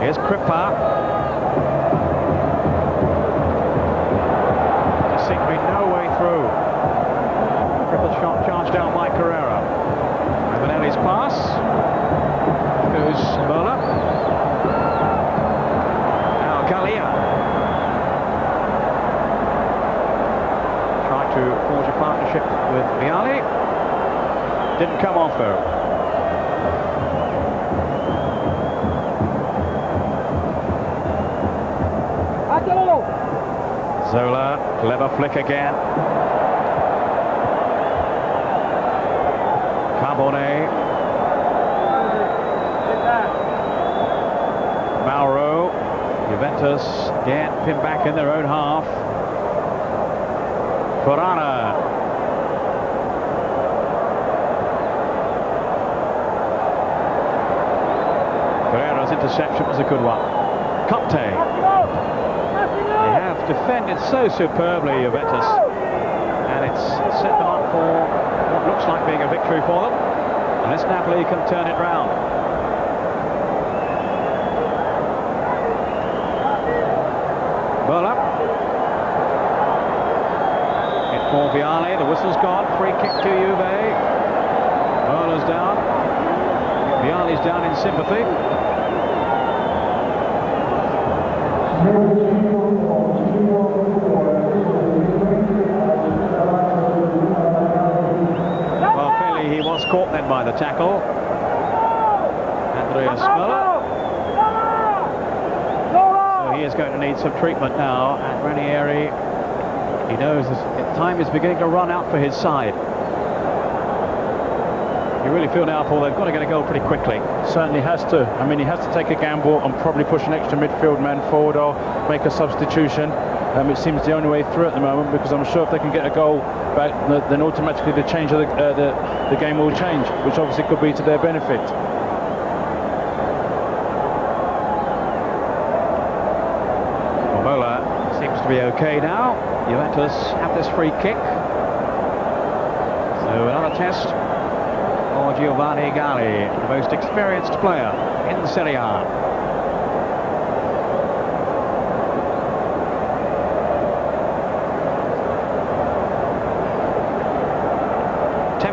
I: Here's Crippa. There seemed to be no way through. Crippa's shot charged down by Carrera. Ravanelli's pass. Goes Merla. Now Gallia. Tried to forge a partnership with Vialli. Didn't come off though. Zola, clever flick again. Carbone. Mauro. Juventus again pinned back in their own half. Ferrara. Carrera's interception was a good one. Conte. They have defended so superbly, Juventus, and it's set them up for what looks like being a victory for them, unless Napoli can turn it round. kick to Juve. Mola's down. Vialli's down in sympathy. Well, clearly he was caught then by the tackle. Andreas Müller. So he is going to need some treatment now, and Ranieri, he knows time is beginning to run out for his side. You really feel now, Paul, they've got to get a goal pretty quickly.
J: Certainly has to. I mean, he has to take a gamble and probably push an extra midfield man forward or make a substitution. It seems the only way through at the moment, because I'm sure if they can get a goal back, then automatically the change of the game will change, which obviously could be to their benefit.
I: Mola seems to be okay now. Juventus have this free kick. So another test for Giovanni Galli, the most experienced player in Serie A.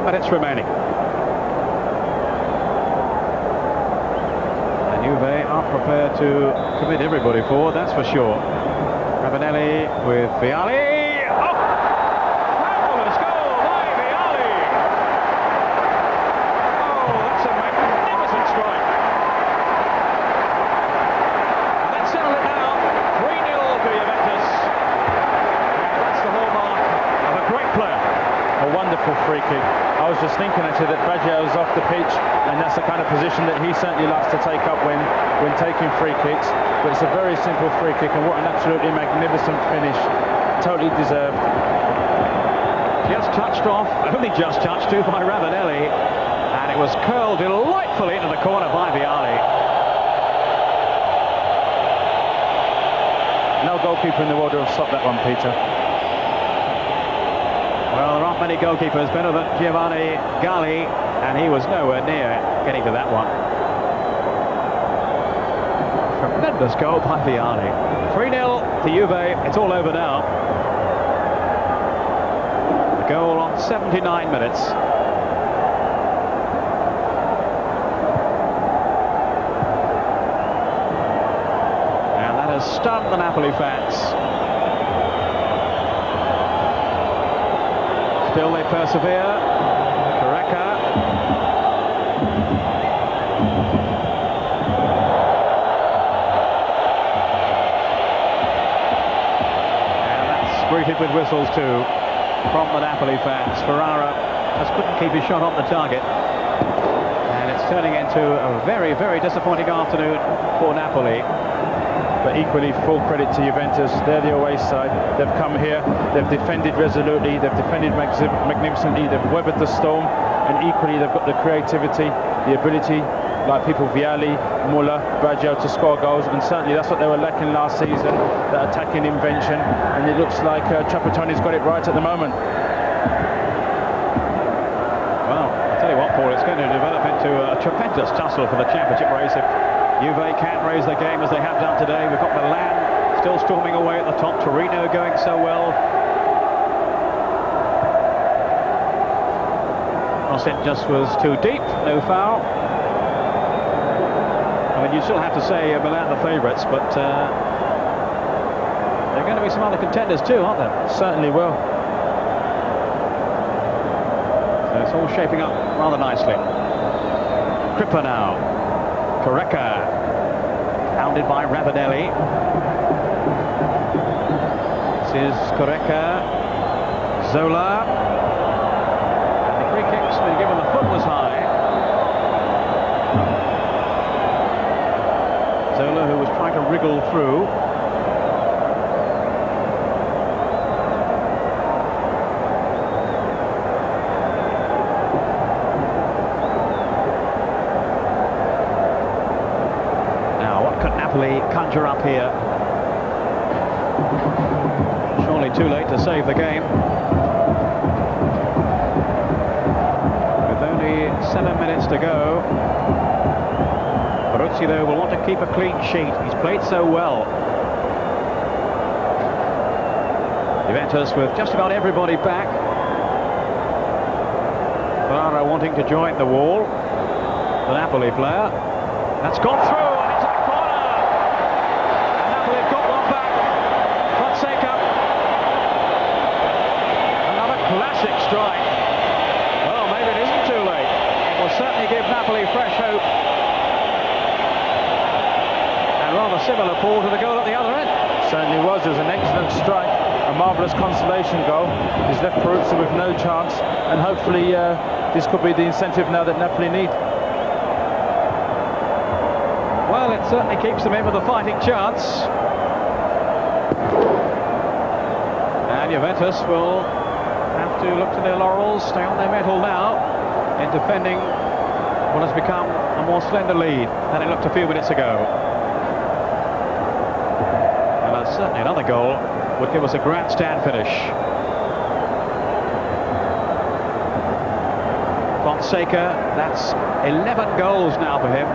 I: Minutes remaining. And Juve aren't prepared to commit everybody forward, that's for sure. Ravanelli with Vialli. Oh! Marvelous goal by Vialli! Oh, that's a magnificent strike. And that settled it now. 3-0 for Juventus. And that's the hallmark of a great player.
J: A wonderful free kick. I was just thinking actually that Baggio's off the pitch, and that's the kind of position that he certainly likes to take up when taking free kicks. But it's a very simple free kick, and what an absolutely magnificent finish. Totally deserved.
I: Just touched off, only just touched too, by Ravanelli, and it was curled delightfully into the corner by Vialli.
J: No goalkeeper in the world will have stopped that one, Peter.
I: Well, there aren't many goalkeepers better than Giovanni Galli, and he was nowhere near getting to that one. Tremendous goal by Vialli. 3-0 to Juve. It's all over now. The goal on 79 minutes. And that has stunned the Napoli fans. Still they persevere. Correca. And that's greeted with whistles too from the Napoli fans. Ferrara just couldn't keep his shot on the target. And it's turning into a very, very disappointing afternoon for Napoli. But equally, full credit to Juventus. They're the away side. They've come here, they've defended resolutely, they've defended magnificently, they've weathered the storm, and equally they've got the creativity, the ability, like people Vialli, Müller, Baggio, to score goals, and certainly that's what they were lacking last season, that attacking invention, and it looks like Trapattoni's got it right at the moment. Well, I'll tell you what, Paul, it's going to develop into a tremendous tussle for the championship race if Juve can't raise their game as they have done today. We've got Milan still storming away at the top. Torino going so well. Cross it just was too deep. No foul. I mean, you still have to say Milan the favourites, but there are going to be some other contenders too, aren't there?
J: Certainly will.
I: So it's all shaping up rather nicely. Cripper now. Correca, hounded by Ravanelli. This is Correca, Zola, and the free kick's been given, the foot was high. Zola, who was trying to wriggle through. Conjure up here. Surely too late to save the game. With only 7 minutes to go, Baruzzi, though, will want to keep a clean sheet. He's played so well. Juventus with just about everybody back. Ferrara wanting to join the wall. The Napoli player. That's gone through and into the corner. And Napoli have got one back. Fonseca. Another classic strike. Well, maybe it isn't too late. It will certainly give Napoli fresh hope. And rather similar, Paul, to the goal at the other end.
J: Certainly was. It was an excellent strike. A marvellous consolation goal. He's left Peruzzi with no chance, and hopefully this could be the incentive now that Napoli need.
I: Well, it certainly keeps them in with a fighting chance. And Juventus will have to look to their laurels, stay on their mettle now in defending what has become a more slender lead than it looked a few minutes ago. And certainly another goal would give us a grandstand finish. Fonseca, that's 11 goals now for him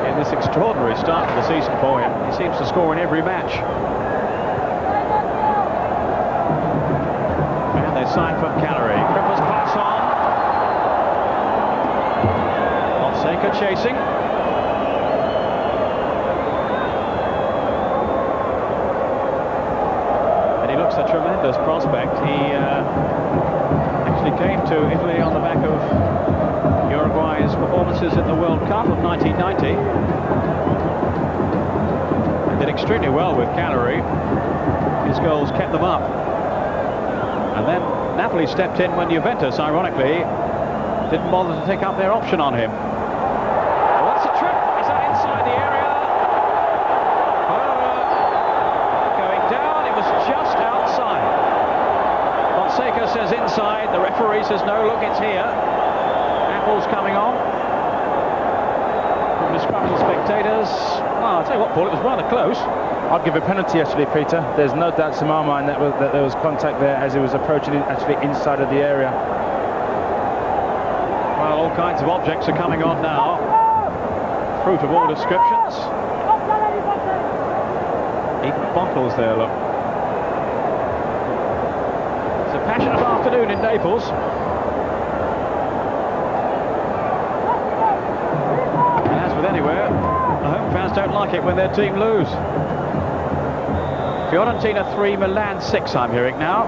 I: in this extraordinary start to the season for him. He seems to score in every match. And they sign from Cagliari. Cripples pass on. Fonseca chasing. He looks a tremendous prospect. He actually came to Italy on the back of Uruguay's performances in the World Cup of 1990. And did extremely well with Cagliari. His goals kept them up. And then Napoli stepped in when Juventus, ironically, didn't bother to take up their option on him. What's the trip? Is that inside the area? Just outside. Fonseca says inside. The referee says no, look, it's here. Apple's coming on. From disgruntled spectators. Well, I'll tell you what, Paul, it was rather close.
J: I'd give a penalty, actually, Peter. There's no doubts in my mind that there was contact there as he was approaching it, actually inside of the area.
I: Well, all kinds of objects are coming on now. Fruit of all descriptions. Even bottles there, look. Passionate afternoon in Naples. And as with anywhere, the home fans don't like it when their team lose. Fiorentina 3, Milan 6, I'm hearing now.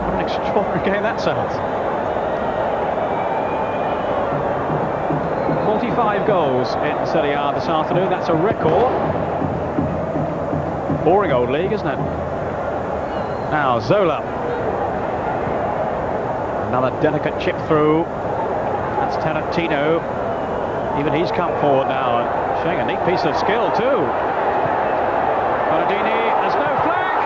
I: What an extraordinary game that sounds. 45 goals in Serie A this afternoon. That's a record. Boring old league, isn't it? Now, Zola. Another delicate chip through. That's Tarantino. Even he's come forward now and showing a neat piece of skill too. Borodini has no flag.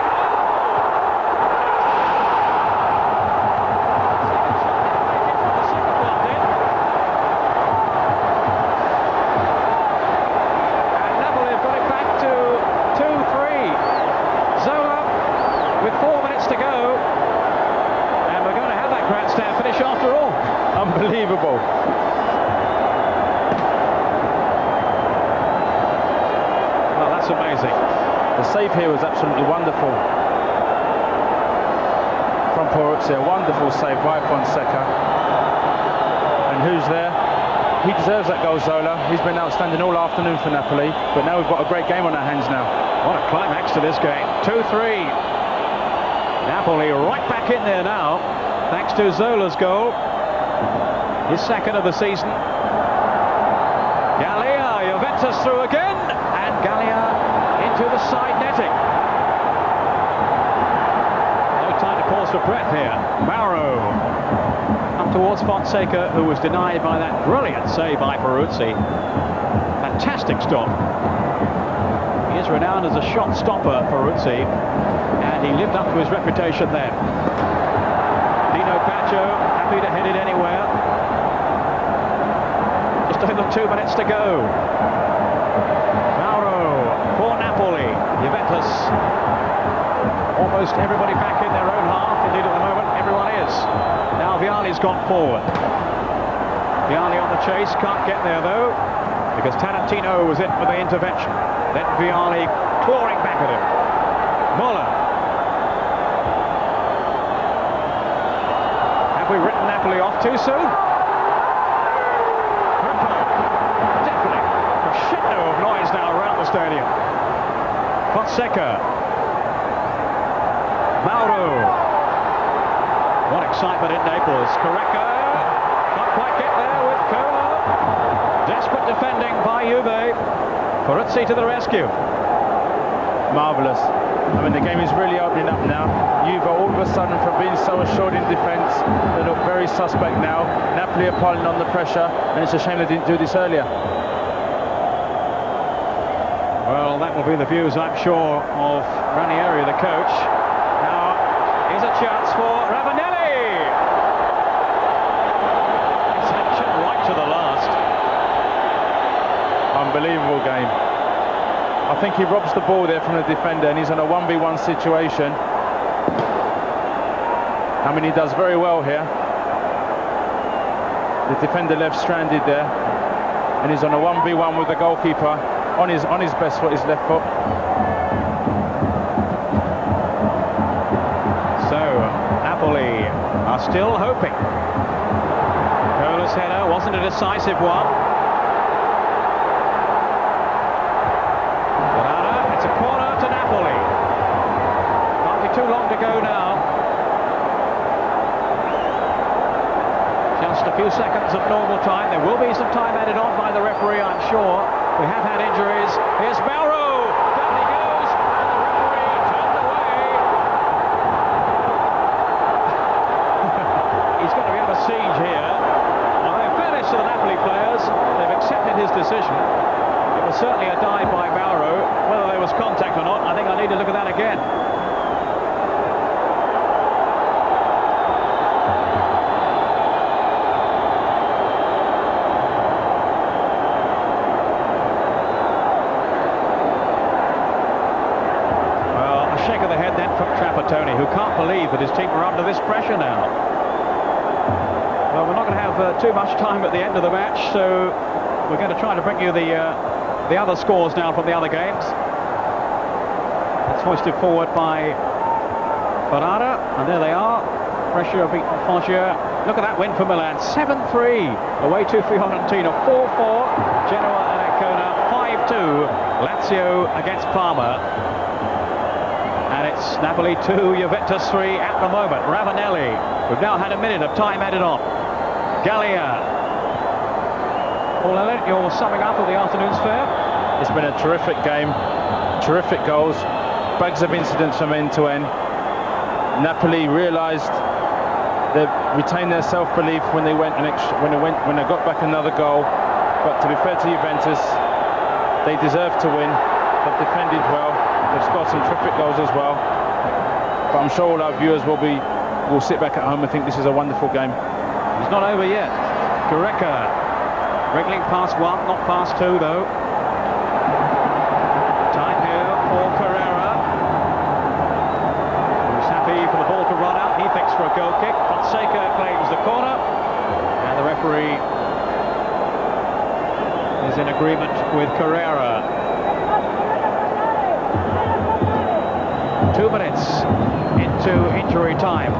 I: And Napoli have got it back to 2-3. Zola with 4 minutes to go. Grandstand finish after all.
J: Unbelievable.
I: Well, that's amazing.
J: The save here was absolutely wonderful from Peruzzi. A wonderful save by Fonseca. And who's there? He deserves that goal, Zola. He's been outstanding all afternoon for Napoli, but now we've got a great game on our hands now.
I: What a climax to this game. 2-3. Napoli right back in there now, thanks to Zola's goal. His second of the season. Gallia, Juventus through again, and Gallia into the side netting. No time to pause for breath here. Mauro up towards Fonseca, who was denied by that brilliant save by Peruzzi. Fantastic stop. He is renowned as a shot stopper, Peruzzi, and he lived up to his reputation then. Dino Baccio, happy to hit it anywhere. Just over 2 minutes to go. Mauro for Napoli. Juventus, almost everybody back in their own half. Indeed, at the moment, everyone is. Now Vialli's gone forward. Vialli on the chase, can't get there though, because Tarantino was in for the intervention. Then Vialli clawing back at him. Muller. Have we written Napoli off too soon? Fonseca. Mauro. What excitement in Naples. Correca. Can't quite get there with Cola. Desperate defending by Juve. Peruzzi to the rescue.
J: Marvellous. I mean, the game is really opening up now. Juve all of a sudden, from being so assured in defence, they look very suspect now. Napoli are piling on the pressure, and it's a shame they didn't do this earlier.
I: Well, that will be the views, I'm sure, of Ranieri, the coach. Now, here's a chance for Ravanelli. Attention right to the last.
J: Unbelievable game. I think he robs the ball there from the defender, and he's in a 1v1 situation. I mean, he does very well here. The defender left stranded there, and he's on a 1v1 with the goalkeeper on his best foot, his left foot.
I: So Napoli are still hoping. Cola's header wasn't a decisive one. It's a corner to Napoli. Can't be too long to go now. Just a few seconds of normal time. There will be some time added on by the referee, I'm sure. We have had injuries. Here's Mauro. Down he goes. And the referee turned away. He's going to be under siege here. Well, in fairness to the Napoli players, they've accepted his decision. It was certainly a dive by Mauro. Whether there was contact or not, I think I need to look at that again. Well, a shake of the head then from Trapattoni, who can't believe that his team are under this pressure now. Well, we're not going to have too much time at the end of the match, so we're going to try to bring you the other scores now from the other games. It's hoisted forward by Ferrara, and there they are. Brescia beaten Foggia. Look at that win for Milan, 7-3 away to Fiorentina, 4-4 Genoa and Ancona, 5-2 Lazio against Parma. And it's Napoli 2, Juventus 3 at the moment. Ravanelli, we've now had a minute of time added on. Gallia. Paul Ellett, you're summing up of the afternoon's fare.
J: It's been a terrific game, terrific goals, bags of incidents from end to end. Napoli realised they retained their self-belief when they got back another goal. But to be fair to Juventus, they deserved to win. They've defended well. They've scored some terrific goals as well. But I'm sure all our viewers will sit back at home and think this is a wonderful game.
I: It's not over yet. Correca wriggling past one, not past two though. Time here for Carrera, who's happy for the ball to run out. He thinks for a goal kick. Fonseca claims the corner, and the referee is in agreement with Carrera. 2 minutes into injury time.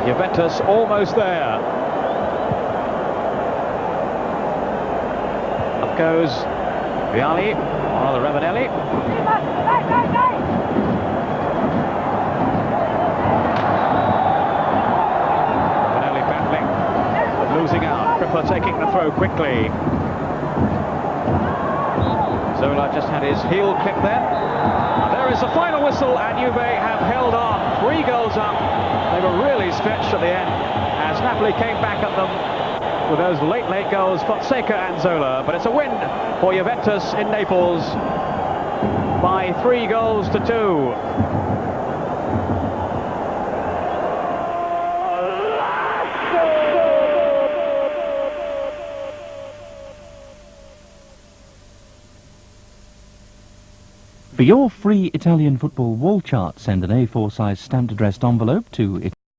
I: Juventus almost there. Up goes Vialli, or rather Ravanelli. Ravanelli battling, losing out. Cripper taking the throw quickly. Zola just had his heel clipped there. There is the final whistle, and Juve have held on. 3 goals up. They were really stretched at the end as Napoli came back at them with those late goals, Fonseca and Zola. But it's a win for Juventus in Naples by 3 goals to 2.
A: For your free Italian football wall chart, send an A4 size stamped addressed envelope to